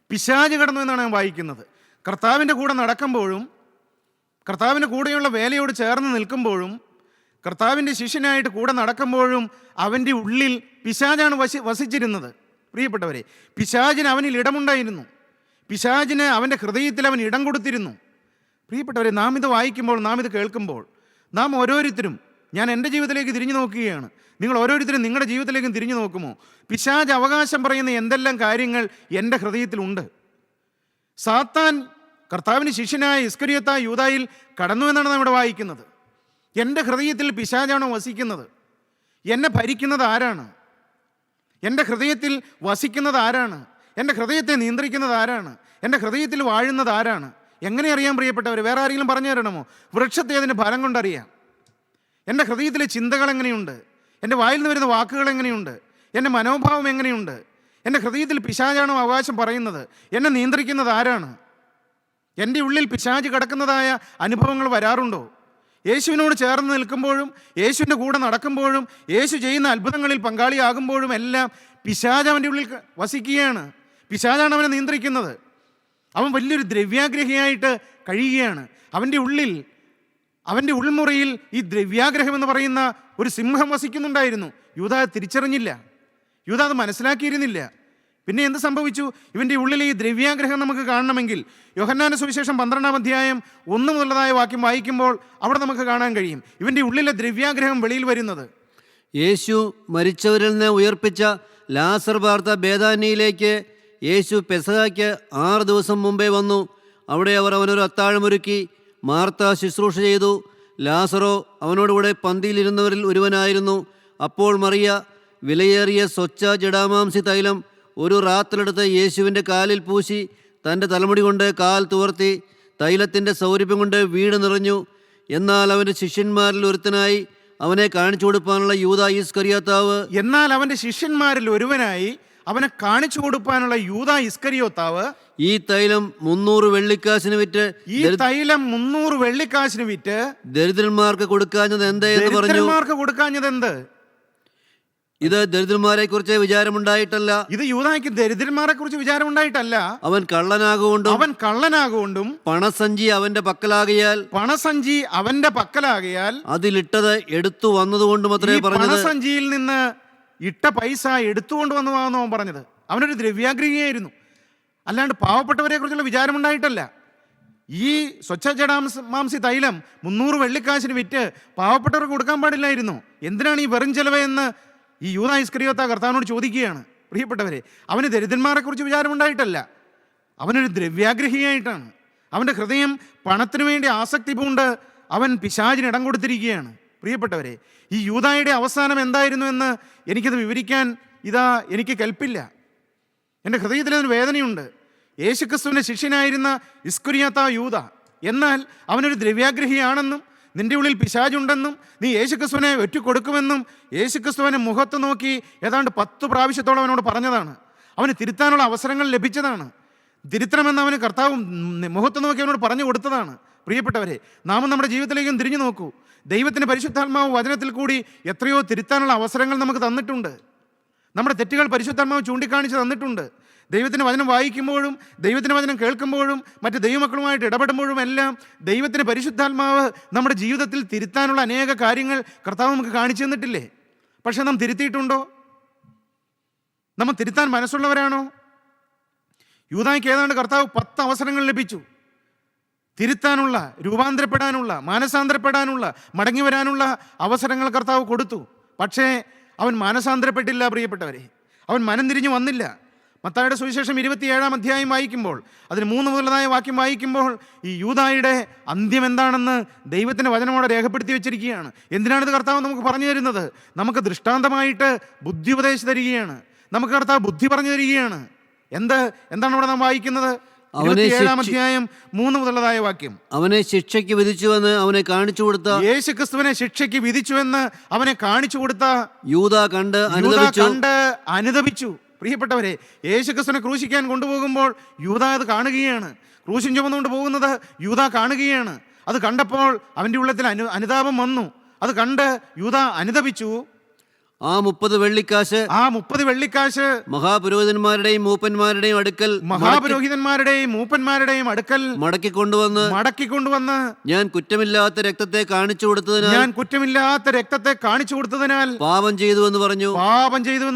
പിശാച് കടന്നു എന്നാണ് നാം വായിക്കുന്നത്. കർത്താവിൻ്റെ കൂടെ നടക്കുമ്പോഴും, കർത്താവിൻ്റെ കൂടെയുള്ള വേലയോട് ചേർന്ന് നിൽക്കുമ്പോഴും, കർത്താവിൻ്റെ ശിഷ്യനായിട്ട് കൂടെ നടക്കുമ്പോഴും അവൻ്റെ ഉള്ളിൽ പിശാചാണ് വസിച്ചിരുന്നത്. പ്രിയപ്പെട്ടവരെ, പിശാചിന് അവനിൽ ഇടമുണ്ടായിരുന്നു. പിശാചിന് അവൻ്റെ ഹൃദയത്തിൽ അവൻ ഇടം കൊടുത്തിരുന്നു. പ്രിയപ്പെട്ടവരെ, നാം ഇത് വായിക്കുമ്പോൾ, നാം ഇത് കേൾക്കുമ്പോൾ, നാം ഓരോരുത്തരും, ഞാൻ എൻ്റെ ജീവിതത്തിലേക്ക് തിരിഞ്ഞു നോക്കുകയാണ്, നിങ്ങൾ ഓരോരുത്തരും നിങ്ങളുടെ ജീവിതത്തിലേക്കും തിരിഞ്ഞു നോക്കുമോ? പിശാച് അവകാശം പറയുന്ന എന്തെല്ലാം കാര്യങ്ങൾ എൻ്റെ ഹൃദയത്തിലുണ്ട്? സാത്താൻ കർത്താവിന് ശിഷ്യനായ ഇസ്കരിയോത്തായ യൂദായിൽ കടന്നു എന്നാണ് നാം ഇവിടെ വായിക്കുന്നത്. എൻ്റെ ഹൃദയത്തിൽ പിശാചാണോ വസിക്കുന്നത്? എന്നെ ഭരിക്കുന്നത് ആരാണ്? എൻ്റെ ഹൃദയത്തിൽ വസിക്കുന്നത് ആരാണ്? എൻ്റെ ഹൃദയത്തെ നിയന്ത്രിക്കുന്നത് ആരാണ്? എൻ്റെ ഹൃദയത്തിൽ വാഴുന്നത് ആരാണ്? എങ്ങനെ അറിയാൻ പ്രിയപ്പെട്ടവർ? വേറെ ആരെങ്കിലും പറഞ്ഞു തരണമോ? വൃക്ഷത്തെ അതിൻ്റെ ഫലം കൊണ്ടറിയാം. എൻ്റെ ഹൃദയത്തിലെ ചിന്തകൾ എങ്ങനെയുണ്ട്? എൻ്റെ വായിൽ നിന്ന് വരുന്ന വാക്കുകൾ എങ്ങനെയുണ്ട്? എൻ്റെ മനോഭാവം എങ്ങനെയുണ്ട്? എൻ്റെ ഹൃദയത്തിൽ പിശാചാണോ അവകാശം പറയുന്നത്? എന്നെ നിയന്ത്രിക്കുന്നത് ആരാണ്? എൻ്റെ ഉള്ളിൽ പിശാച് കിടക്കുന്നതായ അനുഭവങ്ങൾ വരാറുണ്ടോ? യേശുവിനോട് ചേർന്ന് നിൽക്കുമ്പോഴും യേശുവിൻ്റെ കൂടെ നടക്കുമ്പോഴും യേശു ചെയ്യുന്ന അത്ഭുതങ്ങളിൽ പങ്കാളിയാകുമ്പോഴും എല്ലാം പിശാച് അവൻ്റെ ഉള്ളിൽ വസിക്കുകയാണ്. പിശാചാണ് അവനെ നിയന്ത്രിക്കുന്നത്. അവൻ വലിയൊരു ദ്രവ്യാഗ്രഹിയായിട്ട് കഴിയുകയാണ്. അവൻ്റെ ഉള്ളിൽ, അവൻ്റെ ഉൾമുറിയിൽ ഈ ദ്രവ്യാഗ്രഹം എന്ന് പറയുന്ന ഒരു സിംഹം വസിക്കുന്നുണ്ടായിരുന്നു. യൂദാ അത് തിരിച്ചറിഞ്ഞില്ല, യൂദാ അത് മനസ്സിലാക്കിയിരുന്നില്ല. പിന്നെ എന്ത് സംഭവിച്ചു? ഇവൻ്റെ ഉള്ളിലെ ഈ ദ്രവ്യാഗ്രഹം നമുക്ക് കാണണമെങ്കിൽ യോഹന്നാന്റെ സുവിശേഷം 12-ാം അധ്യായം 1 മുതലതായ വാക്യം വായിക്കുമ്പോൾ അവിടെ നമുക്ക് കാണാൻ കഴിയും ഇവൻ്റെ ഉള്ളിലെ ദ്രവ്യാഗ്രഹം വെളിയിൽ വരുന്നത്. യേശു മരിച്ചവരിൽ നിന്ന് ഉയർപ്പിച്ച ലാസർ പാർത്ത ബേഥാനിയിലേക്ക് യേശു പെസഹയ്ക്ക് 6 ദിവസം മുമ്പേ വന്നു. അവിടെ അവർ അവനൊരു അത്താഴമൊരുക്കി. മാർത്ത ശുശ്രൂഷ ചെയ്തു. ലാസറോ അവനോടുകൂടെ പന്തിയിലിരുന്നവരിൽ ഒരുവനായിരുന്നു. അപ്പോൾ മറിയ വിലയേറിയ സ്വച്ഛ ജടാമാംസി തൈലം ഒരു റാത്തിലെടുത്ത് യേശുവിൻ്റെ കാലിൽ പൂശി തൻ്റെ തലമുടി കൊണ്ട് കാൽ തുവർത്തി. തൈലത്തിൻ്റെ സൗരഭ്യം കൊണ്ട് വീട് നിറഞ്ഞു. എന്നാൽ അവൻ്റെ ശിഷ്യന്മാരിൽ ഒരുത്തനായി അവനെ കാണിച്ചു കൊടുക്കാനുള്ള യൂദാ ഇസ്കറിയോത്താവ് ഈ തൈലം 300 വെള്ളിക്കാശിന് വിറ്റ് ദരിദ്രന്മാർക്ക് കൊടുക്കാഞ്ഞത് എന്ത് എന്ന് പറഞ്ഞു. ഇത് ദരിദ്രന്മാരെ കുറിച്ച് വിചാരമുണ്ടായിട്ടല്ല, ഇത് യൂദായ്ക്ക് ദരിദ്രന്മാരെ കുറിച്ച് വിചാരമുണ്ടായിട്ടല്ല. അവൻ കള്ളനാകൊണ്ടും പണസഞ്ചി അവന്റെ പക്കലാകയാൽ അതിലിട്ടത് എടുത്തു വന്നതുകൊണ്ടും അത്രേ പറഞ്ഞത്. പണസഞ്ചിയിൽ നിന്ന് ഇട്ട പൈസ എടുത്തുകൊണ്ട് വന്നതാണെന്ന് അവൻ പറഞ്ഞത്. അവനൊരു ദ്രവ്യാഗ്രഹിയായിരുന്നു, അല്ലാണ്ട് പാവപ്പെട്ടവരെ കുറിച്ചുള്ള വിചാരമുണ്ടായിട്ടല്ല. ഈ സ്വച്ഛ ജടാമാംസി തൈലം 300 വെള്ളിക്കാശിന് വിറ്റ് പാവപ്പെട്ടവർക്ക് കൊടുക്കാൻ പാടില്ലായിരുന്നു. എന്തിനാണ് ഈ വെറും ചെലവ് എന്ന് ഈ യൂദാ ഇസ്കറിയോത്ത കർത്താവിനോട് ചോദിക്കുകയാണ്. പ്രിയപ്പെട്ടവരെ, അവന് ദരിദ്രന്മാരെ കുറിച്ച് വിചാരമുണ്ടായിട്ടല്ല, അവനൊരു ദ്രവ്യാഗ്രഹിയായിട്ടാണ്. അവൻ്റെ ഹൃദയം പണത്തിനു വേണ്ടി ആസക്തി പൂണ്ട് അവൻ പിശാചിന് ഇടം കൊടുത്തിരിക്കുകയാണ്. പ്രിയപ്പെട്ടവരെ, ഈ യൂദായുടെ അവസാനം എന്തായിരുന്നു എന്ന് എനിക്കത് വിവരിക്കാൻ എനിക്ക് കെൽപ്പില്ല. എൻ്റെ ഹൃദയത്തിൽ അതിന് വേദനയുണ്ട്. യേശുക്രിസ്തുവിൻ്റെ ശിഷ്യനായിരുന്ന ഇസ്കറിയോത്ത യൂദാ, എന്നാൽ അവനൊരു ദ്രവ്യാഗ്രഹിയാണെന്നും നിന്റെ ഉള്ളിൽ പിശാചുണ്ടെന്നും നീ യേശുക്രിസ്തുവിനെ ഒറ്റുകൊടുക്കുമെന്നും യേശുക്രിസ്തുവിനെ മുഖത്ത് നോക്കി ഏതാണ്ട് 10 പ്രാവശ്യത്തോളം അവനോട് പറഞ്ഞതാണ്. അവന് തിരുത്താനുള്ള അവസരങ്ങൾ ലഭിച്ചതാണ്. തിരുത്തണമെന്ന് അവന് കർത്താവ് മുഖത്ത് നോക്കി അവനോട് പറഞ്ഞു കൊടുത്തതാണ്. പ്രിയപ്പെട്ടവരെ, നാം നമ്മുടെ ജീവിതത്തിലേക്കും തിരിഞ്ഞു നോക്കൂ. ദൈവത്തിൻ്റെ പരിശുദ്ധാത്മാവ് വചനത്തിൽ കൂടി എത്രയോ തിരുത്താനുള്ള അവസരങ്ങൾ നമുക്ക് തന്നിട്ടുണ്ട്. നമ്മുടെ തെറ്റുകൾ പരിശുദ്ധാത്മാവ് ചൂണ്ടിക്കാണിച്ച് തന്നിട്ടുണ്ട്. ദൈവത്തിൻ്റെ വചനം വായിക്കുമ്പോഴും ദൈവത്തിൻ്റെ വചനം കേൾക്കുമ്പോഴും മറ്റ് ദൈവമക്കളുമായിട്ട് ഇടപെടുമ്പോഴും എല്ലാം ദൈവത്തിൻ്റെ പരിശുദ്ധാത്മാവ് നമ്മുടെ ജീവിതത്തിൽ തിരുത്താനുള്ള അനേക കാര്യങ്ങൾ കർത്താവ് നമുക്ക് കാണിച്ചു തന്നിട്ടില്ലേ? പക്ഷെ നാം തിരുത്തിയിട്ടുണ്ടോ? നമ്മൾ തിരുത്താൻ മനസ്സുള്ളവരാണോ? യൂദായ്ക്ക് ഏതാണ്ട് കർത്താവ് 10 അവസരങ്ങൾ ലഭിച്ചു. തിരുത്താനുള്ള, രൂപാന്തരപ്പെടാനുള്ള, മാനസാന്തരപ്പെടാനുള്ള, മടങ്ങി വരാനുള്ള അവസരങ്ങൾ കർത്താവ് കൊടുത്തു. പക്ഷേ അവൻ മാനസാന്തരപ്പെട്ടില്ല. പ്രിയപ്പെട്ടവരെ, അവൻ മനം തിരിഞ്ഞു വന്നില്ല. മത്തായിയുടെ സുവിശേഷം 27-ാം അധ്യായം വായിക്കുമ്പോൾ അതിന് 3 മുതലതായ വാക്യം വായിക്കുമ്പോൾ ഈ യൂദായുടെ അന്ത്യം എന്താണെന്ന് ദൈവത്തിൻ്റെ വചനമോടെ രേഖപ്പെടുത്തി വെച്ചിരിക്കുകയാണ്. എന്തിനാണിത് കർത്താവ് നമുക്ക് പറഞ്ഞു തരുന്നത്? നമുക്ക് ബുദ്ധി ഉപദേശിച്ച് തരികയാണ്. നമുക്ക് കർത്താവ് ബുദ്ധി പറഞ്ഞു തരികയാണ്. എന്താണ് ഇവിടെ നാം വായിക്കുന്നത്? 27-ാം അധ്യായം 3 മുതലതായ വാക്യം. അവനെ ശിക്ഷയ്ക്ക് വിധിച്ചുവെന്ന് അവനെ കാണിച്ചു കൊടുത്ത, യേശുക്രിസ്തുവിനെ ശിക്ഷയ്ക്ക് വിധിച്ചുവെന്ന് അവനെ കാണിച്ചു കൊടുത്ത യൂദാ കണ്ട് അനുദപിച്ചു. പ്രിയപ്പെട്ടവരെ, യേശുക്രിസ്തുവിനെ ക്രൂശിക്കാൻ കൊണ്ടുപോകുമ്പോൾ യൂദാ അത് കാണുകയാണ്. ക്രൂശിൻ ചുമന്നുകൊണ്ട് പോകുന്നത് യൂദാ കാണുകയാണ്. അത് കണ്ടപ്പോൾ അവൻ്റെ ഉള്ളത്തിൽ അനുതാപം വന്നു. അത് കണ്ട് യൂദാ അനുദപിച്ചു. ആ 30 വെള്ളിക്കാശ് മഹാപുരോഹിതന്മാരുടെയും മൂപ്പന്മാരുടെയും അടുക്കൽ മടക്കിക്കൊണ്ടുവന്ന് ഞാൻ കുറ്റമില്ലാത്ത രക്തത്തെ കാണിച്ചു കൊടുത്തതിനാൽ പാപം ചെയ്തു എന്ന്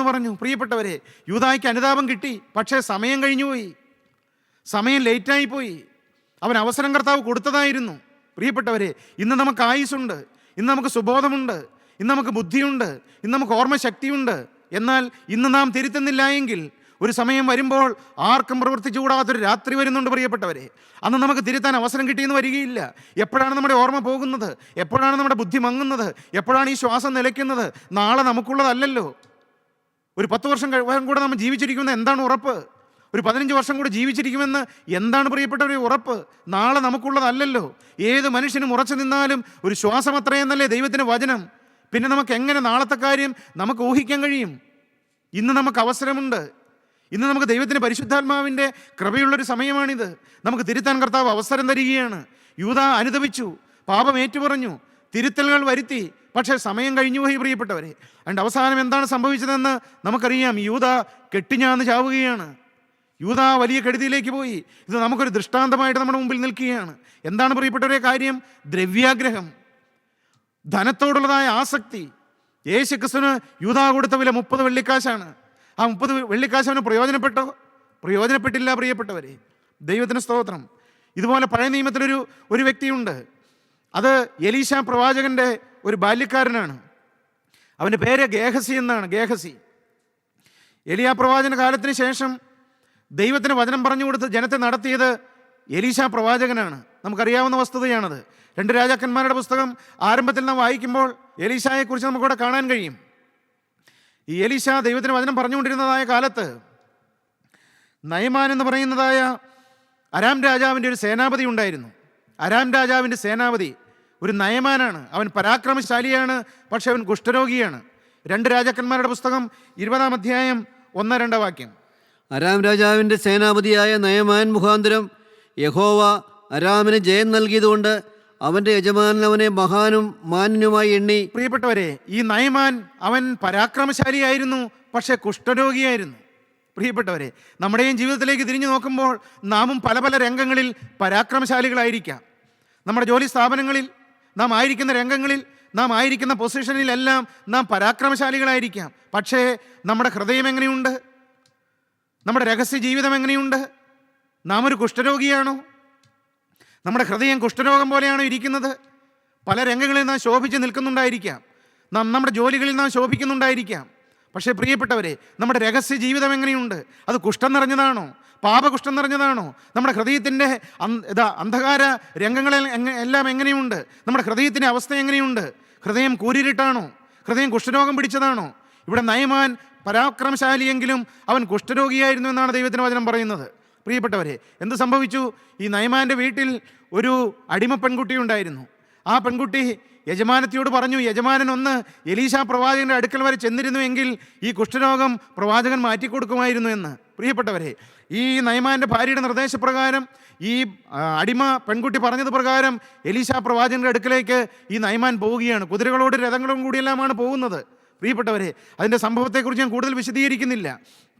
പറഞ്ഞു. പ്രിയപ്പെട്ടവരെ, യൂദായ്ക്ക് അനുതാപം കിട്ടി. പക്ഷേ സമയം കഴിഞ്ഞുപോയി, സമയം ലേറ്റായി പോയി. അവൻ അവസരം കർത്താവ് കൊടുത്തതായിരുന്നു. പ്രിയപ്പെട്ടവരെ, ഇന്ന് നമുക്ക് ആയുസ്സുണ്ട്, ഇന്ന് നമുക്ക് സുബോധമുണ്ട്, ഇന്ന് നമുക്ക് ബുദ്ധിയുണ്ട്, ഇന്ന് നമുക്ക് ഓർമ്മശക്തിയുണ്ട്. എന്നാൽ ഇന്ന് നാം തിരുത്തുന്നില്ല എങ്കിൽ ഒരു സമയം വരുമ്പോൾ ആർക്കും പ്രവർത്തിച്ചുകൂടാത്തൊരു രാത്രി വരുന്നുണ്ട്. പ്രിയപ്പെട്ടവരെ, അന്ന് നമുക്ക് തിരുത്താൻ അവസരം കിട്ടിയെന്ന് വരികയില്ല. എപ്പോഴാണ് നമ്മുടെ ഓർമ്മ പോകുന്നത്? എപ്പോഴാണ് നമ്മുടെ ബുദ്ധി മങ്ങുന്നത്? എപ്പോഴാണ് ഈ ശ്വാസം നിലയ്ക്കുന്നത്? നാളെ നമുക്കുള്ളതല്ലല്ലോ. ഒരു 10 വർഷം കൂടെ നമ്മൾ ജീവിച്ചിരിക്കുമെന്ന് എന്താണ് ഉറപ്പ്? ഒരു 15 വർഷം കൂടെ ജീവിച്ചിരിക്കുമെന്ന് എന്താണ് പ്രിയപ്പെട്ടവരെ ഉറപ്പ്? നാളെ നമുക്കുള്ളതല്ലല്ലോ. ഏത് മനുഷ്യനും ഉറച്ചു നിന്നാലും ഒരു ശ്വാസം അത്രയെന്നല്ലേ ദൈവത്തിൻ്റെ വചനം. പിന്നെ നമുക്ക് എങ്ങനെ നാളത്തെ കാര്യം നമുക്ക് ഊഹിക്കാൻ കഴിയും? ഇന്ന് നമുക്ക് അവസരമുണ്ട്. ഇന്ന് നമുക്ക് ദൈവത്തിൻ്റെ പരിശുദ്ധാത്മാവിൻ്റെ കൃപയുള്ളൊരു സമയമാണിത്. നമുക്ക് തിരുത്താൻ കർത്താവ് അവസരം തരികയാണ്. യൂദ അനുതപിച്ചു, പാപം ഏറ്റുപറഞ്ഞു, തിരുത്തലുകൾ വരുത്തി. പക്ഷേ സമയം കഴിഞ്ഞുപോയി പ്രിയപ്പെട്ടവരെ. അതുകൊണ്ട് അവസാനം എന്താണ് സംഭവിച്ചതെന്ന് നമുക്കറിയാം. യൂദ കെട്ടിഞ്ഞാന്ന് ചാവുകയാണ്. യൂദ വലിയ കെടുതിയിലേക്ക് പോയി. ഇത് നമുക്കൊരു ദൃഷ്ടാന്തമായിട്ട് നമ്മുടെ മുമ്പിൽ നിൽക്കുകയാണ്. എന്താണ് പ്രിയപ്പെട്ടവരെ കാര്യം? ദ്രവ്യാഗ്രഹം, ധനത്തോടുള്ളതായ ആസക്തി. യേശു ക്രിസ്തുവിന് യൂദ കൊടുത്ത വില 30 വെള്ളിക്കാശാണ്. ആ 30 വെള്ളിക്കാശ് അവന് പ്രയോജനപ്പെട്ടോ? പ്രയോജനപ്പെട്ടില്ല പ്രിയപ്പെട്ടവരെ. ദൈവത്തിന് സ്തോത്രം. ഇതുപോലെ പഴയ നിയമത്തിലൊരു വ്യക്തിയുണ്ട്. അത് എലീശ പ്രവാചകൻ്റെ ഒരു ബാല്യക്കാരനാണ്. അവൻ്റെ പേര് ഗേഹസി എന്നാണ്. ഗേഹസി എലിയാ പ്രവാചന കാലത്തിന് ശേഷം ദൈവത്തിന് വചനം പറഞ്ഞു കൊടുത്ത് ജനത്തെ നടത്തിയത് എലീശ പ്രവാചകനാണ്. നമുക്കറിയാവുന്ന വസ്തുതയാണത്. 2 രാജാക്കന്മാരുടെ പുസ്തകം ആരംഭത്തിൽ നാം വായിക്കുമ്പോൾ എലീശയെക്കുറിച്ച് നമുക്കിവിടെ കാണാൻ കഴിയും. ഈ എലീശ ദൈവത്തിന് വചനം പറഞ്ഞുകൊണ്ടിരുന്നതായ കാലത്ത് നയമാൻ എന്ന് പറയുന്നതായ അരാം രാജാവിൻ്റെ ഒരു സേനാപതി ഉണ്ടായിരുന്നു. അരാം രാജാവിൻ്റെ സേനാപതി ഒരു നയമാനാണ്. അവൻ പരാക്രമശാലിയാണ്, പക്ഷെ അവൻ കുഷ്ഠരോഗിയാണ്. 2 രാജാക്കന്മാരുടെ പുസ്തകം 20-ാം അധ്യായം 1-2 വാക്യം. അരാം രാജാവിൻ്റെ സേനാപതിയായ നയമാൻ മുഖാന്തരം യഹോവ അരാമിന് ജയം നൽകിയതുകൊണ്ട് അവൻ്റെ യജമാനൻ അവനെ മഹാനും മാന്യനുമായി എണ്ണി. പ്രിയപ്പെട്ടവരെ, ഈ നയമാൻ അവൻ പരാക്രമശാലിയായിരുന്നു, പക്ഷെ കുഷ്ഠരോഗിയായിരുന്നു. പ്രിയപ്പെട്ടവരെ, നമ്മുടെയും ജീവിതത്തിലേക്ക് തിരിഞ്ഞു നോക്കുമ്പോൾ നാമും പല പല രംഗങ്ങളിൽ പരാക്രമശാലികളായിരിക്കാം. നമ്മുടെ ജോലി സ്ഥാപനങ്ങളിൽ, നാം ആയിരിക്കുന്ന രംഗങ്ങളിൽ, നാം ആയിരിക്കുന്ന പൊസിഷനിലെല്ലാം നാം പരാക്രമശാലികളായിരിക്കാം. പക്ഷേ നമ്മുടെ ഹൃദയം എങ്ങനെയുണ്ട്? നമ്മുടെ രഹസ്യ ജീവിതം എങ്ങനെയുണ്ട്? നാം ഒരു കുഷ്ഠരോഗിയാണോ? നമ്മുടെ ഹൃദയം കുഷ്ഠരോഗം പോലെയാണോ ഇരിക്കുന്നത്? പല രംഗങ്ങളിൽ നാം ശോഭിച്ച് നിൽക്കുന്നുണ്ടായിരിക്കാം. നമ്മുടെ ജോലികളിൽ നാം ശോഭിക്കുന്നുണ്ടായിരിക്കാം. പക്ഷേ പ്രിയപ്പെട്ടവരെ, നമ്മുടെ രഹസ്യ ജീവിതം എങ്ങനെയുണ്ട്? അത് കുഷ്ഠം നിറഞ്ഞതാണോ? പാപകുഷ്ഠം നിറഞ്ഞതാണോ? നമ്മുടെ ഹൃദയത്തിൻ്റെ അന്ധകാര രംഗങ്ങളിൽ എല്ലാം എങ്ങനെയുണ്ട്? നമ്മുടെ ഹൃദയത്തിൻ്റെ അവസ്ഥ എങ്ങനെയുണ്ട്? ഹൃദയം കൂരിരുട്ടാണോ? ഹൃദയം കുഷ്ഠരോഗം പിടിച്ചതാണോ? ഇവിടെ നയമാൻ പരാക്രമശാലിയെങ്കിലും അവൻ കുഷ്ഠരോഗിയായിരുന്നു എന്നാണ് ദൈവത്തിൻ്റെ വചനം പറയുന്നത്. പ്രിയപ്പെട്ടവരെ, എന്ത് സംഭവിച്ചു? ഈ നയമാൻ്റെ വീട്ടിൽ ഒരു അടിമ പെൺകുട്ടി ഉണ്ടായിരുന്നു. ആ പെൺകുട്ടി യജമാനത്തിയോട് പറഞ്ഞു, യജമാനൻ ഒന്ന് എലീശ പ്രവാചകൻ്റെ അടുക്കൽ വരെ ചെന്നിരുന്നുവെങ്കിൽ ഈ കുഷ്ഠരോഗം പ്രവാചകൻ മാറ്റിക്കൊടുക്കുമായിരുന്നു എന്ന്. പ്രിയപ്പെട്ടവരെ, ഈ നയമാൻ്റെ ഭാര്യയുടെ നിർദ്ദേശപ്രകാരം, ഈ അടിമ പെൺകുട്ടി പറഞ്ഞത് പ്രകാരം എലീശ പ്രവാചകൻ്റെ അടുക്കലേക്ക് ഈ നയമാൻ പോവുകയാണ്. കുതിരകളോട് രഥങ്ങളും കൂടിയെല്ലാമാണ് പോകുന്നത്. പ്രിയപ്പെട്ടവരെ, അതിൻ്റെ സംഭവത്തെക്കുറിച്ച് ഞാൻ കൂടുതൽ വിശദീകരിക്കുന്നില്ല.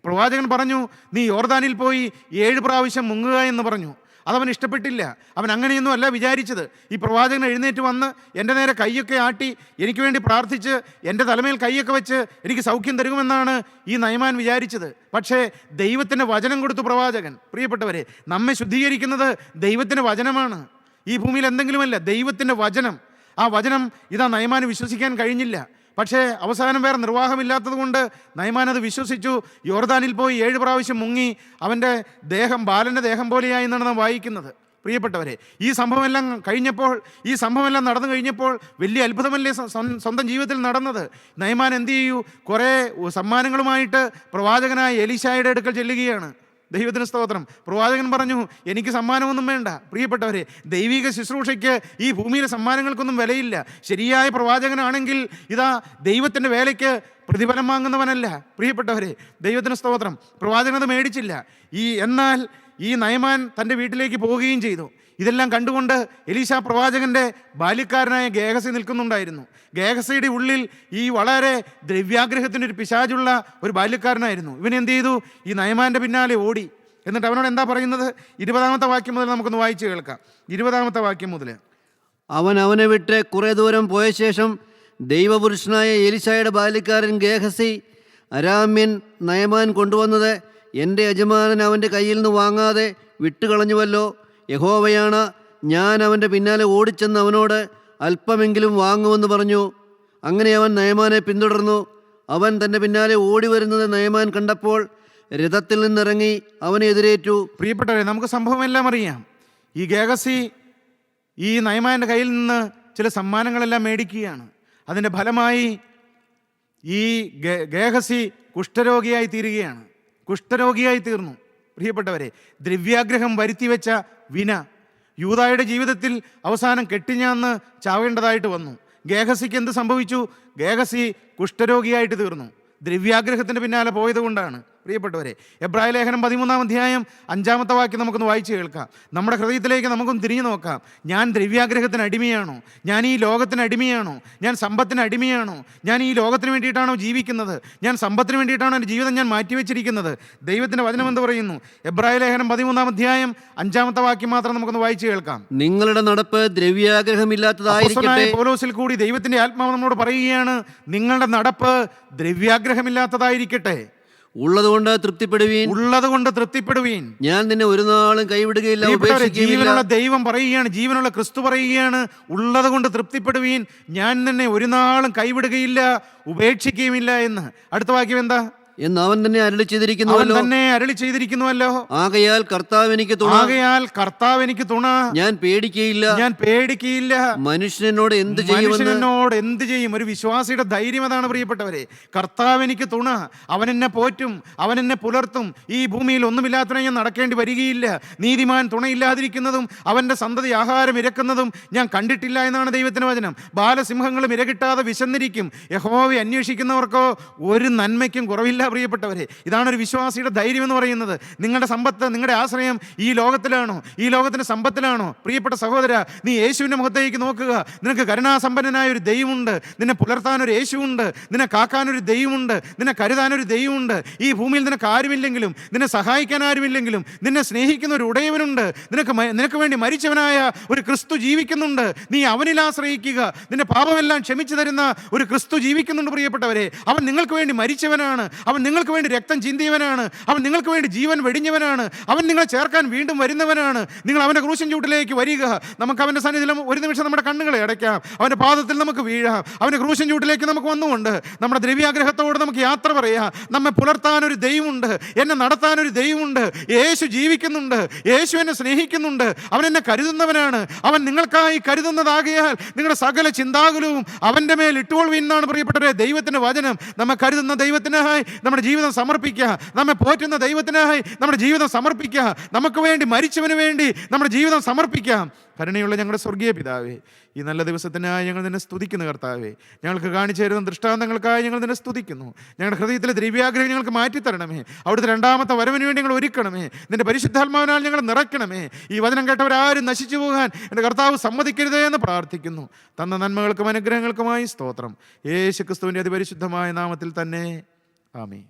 പ്രവാചകൻ പറഞ്ഞു, നീ യോർദാനിൽ പോയി 7 പ്രാവശ്യം മുങ്ങുക എന്ന് പറഞ്ഞു. അതവൻ ഇഷ്ടപ്പെട്ടില്ല. അവൻ അങ്ങനെയൊന്നും അല്ല വിചാരിച്ചത്. ഈ പ്രവാചകൻ എഴുന്നേറ്റ് വന്ന് എൻ്റെ നേരെ കൈയൊക്കെ ആട്ടി എനിക്ക് വേണ്ടി പ്രാർത്ഥിച്ച് എൻ്റെ തലമേൽ കൈയൊക്കെ വെച്ച് എനിക്ക് സൗഖ്യം തരുമെന്നാണ് ഈ നയമാൻ വിചാരിച്ചത്. പക്ഷേ ദൈവത്തിൻ്റെ വചനം കൊടുത്തു പ്രവാചകൻ. പ്രിയപ്പെട്ടവരെ, നമ്മെ ശുദ്ധീകരിക്കുന്നത് ദൈവത്തിൻ്റെ വചനമാണ്. ഈ ഭൂമിയിൽ എന്തെങ്കിലുമല്ല, ദൈവത്തിൻ്റെ വചനം. ആ വചനം ഇതാ നയമാന് വിശ്വസിക്കാൻ കഴിഞ്ഞില്ല. പക്ഷേ അവസാനം വേറെ നിർവാഹമില്ലാത്തത് കൊണ്ട് നയമാൻ അത് വിശ്വസിച്ചു. യോർദാനിൽ പോയി 7 പ്രാവശ്യം മുങ്ങി. അവൻ്റെ ദേഹം ബാലൻ്റെ ദേഹം പോലെയായി എന്നാണ് നാം വായിക്കുന്നത്. പ്രിയപ്പെട്ടവരെ, ഈ സംഭവമെല്ലാം നടന്നു കഴിഞ്ഞപ്പോൾ വലിയ അത്ഭുതമല്ലേ സ്വന്തം ജീവിതത്തിൽ നടന്നത്? നയമാൻ എന്ത് ചെയ്യൂ? കുറേ സമ്മാനങ്ങളുമായിട്ട് പ്രവാചകനായ എലീശായുടെ അടുക്കൽ ചെല്ലുകയാണ്. ദൈവത്തിന് സ്തോത്രം. പ്രവാചകൻ പറഞ്ഞു, എനിക്ക് സമ്മാനമൊന്നും വേണ്ട. പ്രിയപ്പെട്ടവരെ, ദൈവിക ശുശ്രൂഷയ്ക്ക് ഈ ഭൂമിയിലെ സമ്മാനങ്ങൾക്കൊന്നും വിലയില്ല. ശരിയായ പ്രവാചകനാണെങ്കിൽ ഇതാ ദൈവത്തിൻ്റെ വേലയ്ക്ക് പ്രതിഫലം വാങ്ങുന്നവനല്ല. പ്രിയപ്പെട്ടവരെ, ദൈവത്തിന് സ്തോത്രം. പ്രവാചകൻ അത് മേടിച്ചില്ല. എന്നാൽ ഈ നയമാൻ തൻ്റെ വീട്ടിലേക്ക് പോവുകയും ചെയ്തു. ഇതെല്ലാം കണ്ടുകൊണ്ട് എലീശ പ്രവാചകൻ്റെ ബാല്യക്കാരനായ ഗേഹസി നിൽക്കുന്നുണ്ടായിരുന്നു. ഗേഹസിയുടെ ഉള്ളിൽ ഈ വളരെ ദ്രവ്യാഗ്രഹത്തിനൊരു പിശാചുള്ള ഒരു ബാല്യക്കാരനായിരുന്നു. ഇവൻ എന്ത് ചെയ്തു? ഈ നയമാൻ്റെ പിന്നാലെ ഓടി. എന്നിട്ട് അവനോട് എന്താ പറയുന്നത്? 20-ാമത്തെ വാക്യം മുതൽ നമുക്കൊന്ന് വായിച്ച് കേൾക്കാം. 20-ാമത്തെ വാക്യം മുതൽ. അവനെ വിട്ട് കുറേ ദൂരം പോയ ശേഷം ദൈവപുരുഷനായ എലീശായുടെ ബാല്യക്കാരൻ ഗേഹസി, അരാമ്യൻ നയമാൻ കൊണ്ടുവന്നത് എൻ്റെ യജമാനൻ അവൻ്റെ കയ്യിൽ നിന്ന് വാങ്ങാതെ വിട്ടുകളഞ്ഞുവല്ലോ. യഹോവയാണ്, ഞാൻ അവൻ്റെ പിന്നാലെ ഓടിച്ചെന്ന് അവനോട് അല്പമെങ്കിലും വാങ്ങുമെന്ന് പറഞ്ഞു. അങ്ങനെ അവൻ നയമാനെ പിന്തുടർന്നു. അവൻ തൻ്റെ പിന്നാലെ ഓടി വരുന്നത് നയമാൻ കണ്ടപ്പോൾ രഥത്തിൽ നിന്നിറങ്ങി അവനെ എതിരേറ്റു. പ്രിയപ്പെട്ടവരെ, നമുക്ക് സംഭവമെല്ലാം അറിയാം. ഈ ഗേഹസി ഈ നയമാൻ്റെ കയ്യിൽ നിന്ന് ചില സമ്മാനങ്ങളെല്ലാം മേടിക്കുകയാണ്. അതിൻ്റെ ഫലമായി ഈ ഗേഹസി കുഷ്ഠരോഗിയായി തീരുകയാണ്. കുഷ്ഠരോഗിയായി തീർന്നു. പ്രിയപ്പെട്ടവരെ, ദ്രവ്യാഗ്രഹം വരുത്തിവെച്ച വിന യൂദായുടെ ജീവിതത്തിൽ അവസാനം കെട്ടിഞ്ഞാന്ന് ചാവേണ്ടതായിട്ട് വന്നു. ഗേഹസിക്ക് എന്ത് സംഭവിച്ചു? ഗേഹസി കുഷ്ഠരോഗിയായിട്ട് തീർന്നു. ദ്രവ്യാഗ്രഹത്തിൻ്റെ പിന്നാലെ പോയത് കൊണ്ടാണ്. പ്രിയപ്പെട്ടവരെ, എബ്രായ ലേഖനം 13-ാം അധ്യായം 5-ാമത്തെ വാക്യം നമുക്കൊന്ന് വായിച്ച് കേൾക്കാം. നമ്മുടെ ഹൃദയത്തിലേക്ക് നമുക്കൊന്ന് തിരിഞ്ഞു നോക്കാം. ഞാൻ ദ്രവ്യാഗ്രഹത്തിന് അടിമയാണോ? ഞാൻ ഈ ലോകത്തിന് അടിമയാണോ? ഞാൻ സമ്പത്തിന് അടിമയാണോ? ഞാൻ ഈ ലോകത്തിന് വേണ്ടിയിട്ടാണോ ജീവിക്കുന്നത്? ഞാൻ സമ്പത്തിന് വേണ്ടിയിട്ടാണോ എൻ്റെ ജീവിതം ഞാൻ മാറ്റിവെച്ചിരിക്കുന്നത്? ദൈവത്തിൻ്റെ വചനം എന്ത് പറയുന്നു? എബ്രായ ലേഖനം 13-ാം അധ്യായം 5-ാമത്തെ വാക്യം മാത്രം നമുക്കൊന്ന് വായിച്ച് കേൾക്കാം. നിങ്ങളുടെ നടപ്പ് ദ്രവ്യാഗ്രഹമില്ലാത്തതായിരിക്കട്ടെ. അപ്പോസ്തലനായ പൗലോസിൽ കൂടി ദൈവത്തിൻ്റെ ആത്മാവ് നമ്മോട് പറയുകയാണ്, നിങ്ങളുടെ നടപ്പ് ദ്രവ്യാഗ്രഹമില്ലാത്തതായിരിക്കട്ടെ. ഉള്ളതുകൊണ്ട് തൃപ്തിപ്പെടുവീൻ. ഉള്ളതുകൊണ്ട് തൃപ്തിപ്പെടുവീൻ. ഞാൻ നിന്നെ ഒരു നാളും കൈവിടുകയില്ല, ഉപേക്ഷിക്കുകയില്ല. ജീവനുള്ള ദൈവം പറയുകയാണ്, ജീവനുള്ള ക്രിസ്തു പറയുകയാണ്, ഉള്ളത് കൊണ്ട് തൃപ്തിപ്പെടുവീൻ, ഞാൻ നിന്നെ ഒരു നാളും കൈവിടുകയില്ല, ഉപേക്ഷിക്കുകയുമില്ല എന്ന്. അടുത്ത വാക്യം എന്താ? എന്ന് അവൻ തന്നെ അരുളി ചെയ്തിരിക്കുന്നുവല്ലോ. ആകയാൽ കർത്താവ് എനിക്ക് തുണ. ഞാൻ പേടിക്കയില്ല. മനുഷ്യനോട് എന്ത് ചെയ്യും? ഒരു വിശ്വാസിയുടെ ധൈര്യം അതാണ് പ്രിയപ്പെട്ടവരെ. കർത്താവ് എനിക്ക് തുണ, അവൻ എന്നെ പോറ്റും, അവൻ എന്നെ പുലർത്തും. ഈ ഭൂമിയിൽ ഒന്നുമില്ലാത്തവനെ ഞാൻ നടക്കേണ്ടി വരികയില്ല. നീതിമാൻ തുണയില്ലാതിരിക്കുന്നതും അവന്റെ സന്തതി ആഹാരം ഇരക്കുന്നതും ഞാൻ കണ്ടിട്ടില്ല എന്നാണ് ദൈവത്തിന്റെ വചനം. ബാലസിംഹങ്ങളും ഇരകിട്ടാതെ വിശന്നിരിക്കും. യഹോവയെ അന്വേഷിക്കുന്നവർക്കോ ഒരു നന്മയ്ക്കും കുറവില്ല. പ്രിയപ്പെട്ടവരെ, ഇതാണ് ഒരു വിശ്വാസിയുടെ ധൈര്യം എന്ന് പറയുന്നത്. നിങ്ങളുടെ സമ്പത്ത്, നിങ്ങളുടെ ആശ്രയം ഈ ലോകത്തിലാണോ? ഈ ലോകത്തിന്റെ സമ്പത്തിലാണോ? പ്രിയപ്പെട്ട സഹോദര, നീ യേശുവിന്റെ മുഖത്തേക്ക് നോക്കുക. നിനക്ക് കരുണാസമ്പന്നനായ ഒരു ദൈവമുണ്ട്. നിന്നെ പുലർത്താനൊരു യേശുവുണ്ട്. നിന്നെ കാക്കാനൊരു ദൈവമുണ്ട്. നിന്നെ കരുതാനൊരു ദൈവമുണ്ട്. ഈ ഭൂമിയിൽ നിനക്ക് ആരുമില്ലെങ്കിലും, നിന്നെ സഹായിക്കാൻ ആരുമില്ലെങ്കിലും, നിന്നെ സ്നേഹിക്കുന്ന ഒരു ഉടയവനുണ്ട്. നിനക്ക് വേണ്ടി മരിച്ചവനായ ഒരു ക്രിസ്തു ജീവിക്കുന്നുണ്ട്. നീ അവനിൽ ആശ്രയിക്കുക. നിന്റെ പാപമെല്ലാം ക്ഷമിച്ചു തരുന്ന ഒരു ക്രിസ്തു ജീവിക്കുന്നുണ്ട്. പ്രിയപ്പെട്ടവരെ, അവൻ നിങ്ങൾക്ക് വേണ്ടി മരിച്ചവനാണ്. അവൻ നിങ്ങൾക്ക് വേണ്ടി രക്തം ചിന്തിയവനാണ്. അവൻ നിങ്ങൾക്ക് വേണ്ടി ജീവൻ വെടിഞ്ഞവനാണ്. അവൻ നിങ്ങളെ ചേർക്കാൻ വീണ്ടും വരുന്നവനാണ്. നിങ്ങൾ അവൻ്റെ ക്രൂശൻ ചൂട്ടിലേക്ക് വരിക. നമുക്ക് അവൻ്റെ സന്നിധിയിലും ഒരു നിമിഷം നമ്മുടെ കണ്ണുകളെ അടയ്ക്കാം. അവൻ്റെ പാദത്തിൽ നമുക്ക് വീഴാം. അവൻ്റെ ക്രൂശൻ ചൂട്ടിലേക്ക് നമുക്ക് വന്നുകൊണ്ട് നമ്മുടെ ദ്രവ്യാഗ്രഹത്തോട് നമുക്ക് യാത്ര പറയാം. നമ്മെ പുലർത്താനൊരു ദൈവമുണ്ട്. എന്നെ നടത്താനൊരു ദൈവമുണ്ട്. യേശു ജീവിക്കുന്നുണ്ട്. യേശു എന്നെ സ്നേഹിക്കുന്നുണ്ട്. അവൻ എന്നെ കരുതുന്നവനാണ്. അവൻ നിങ്ങൾക്കായി കരുതുന്നതാകയാൽ നിങ്ങളുടെ സകല ചിന്താകുലവും അവൻ്റെ മേൽ ഇട്ടുകൊള്ളുവിൻ എന്നാണ് പ്രിയപ്പെട്ടവരെ ദൈവത്തിൻ്റെ വചനം. നമ്മെ കരുതുന്ന ദൈവത്തിനായി നമ്മുടെ ജീവിതം സമർപ്പിക്കുക. നമ്മെ പോറ്റുന്ന ദൈവത്തിനായി നമ്മുടെ ജീവിതം സമർപ്പിക്കുക. നമുക്ക് വേണ്ടി മരിച്ചവന് വേണ്ടി നമ്മുടെ ജീവിതം സമർപ്പിക്കാം. കരുണയുള്ള ഞങ്ങളുടെ സ്വർഗീയ പിതാവേ, ഈ നല്ല ദിവസത്തിനായി ഞങ്ങൾ നിന്നെ സ്തുതിക്കുന്നു. കർത്താവേ, ഞങ്ങൾക്ക് കാണിച്ചു തരുന്ന ദൃഷ്ടാന്തങ്ങൾക്കായി ഞങ്ങൾ നിന്നെ സ്തുതിക്കുന്നു. ഞങ്ങളുടെ ഹൃദയത്തിലെ ദ്രവ്യാഗ്രഹം ഞങ്ങൾക്ക് മാറ്റിത്തരണമേ. അവിടുത്തെ രണ്ടാമത്തെ വരവിന് വേണ്ടി ഞങ്ങൾ ഒരുക്കണമേ. നിന്റെ പരിശുദ്ധാത്മാവിനാൽ ഞങ്ങൾ നിറയ്ക്കണമേ. ഈ വചനം കേട്ടവരാരും നശിച്ചു പോകാൻ എൻ്റെ കർത്താവ് സമ്മതിക്കരുതേ എന്ന് പ്രാർത്ഥിക്കുന്നു. തന്ന നന്മകൾക്കും അനുഗ്രഹങ്ങൾക്കുമായി സ്തോത്രം. യേശു ക്രിസ്തുവിൻ്റെ അതിപരിശുദ്ധമായ നാമത്തിൽ തന്നെ. ആമേൻ.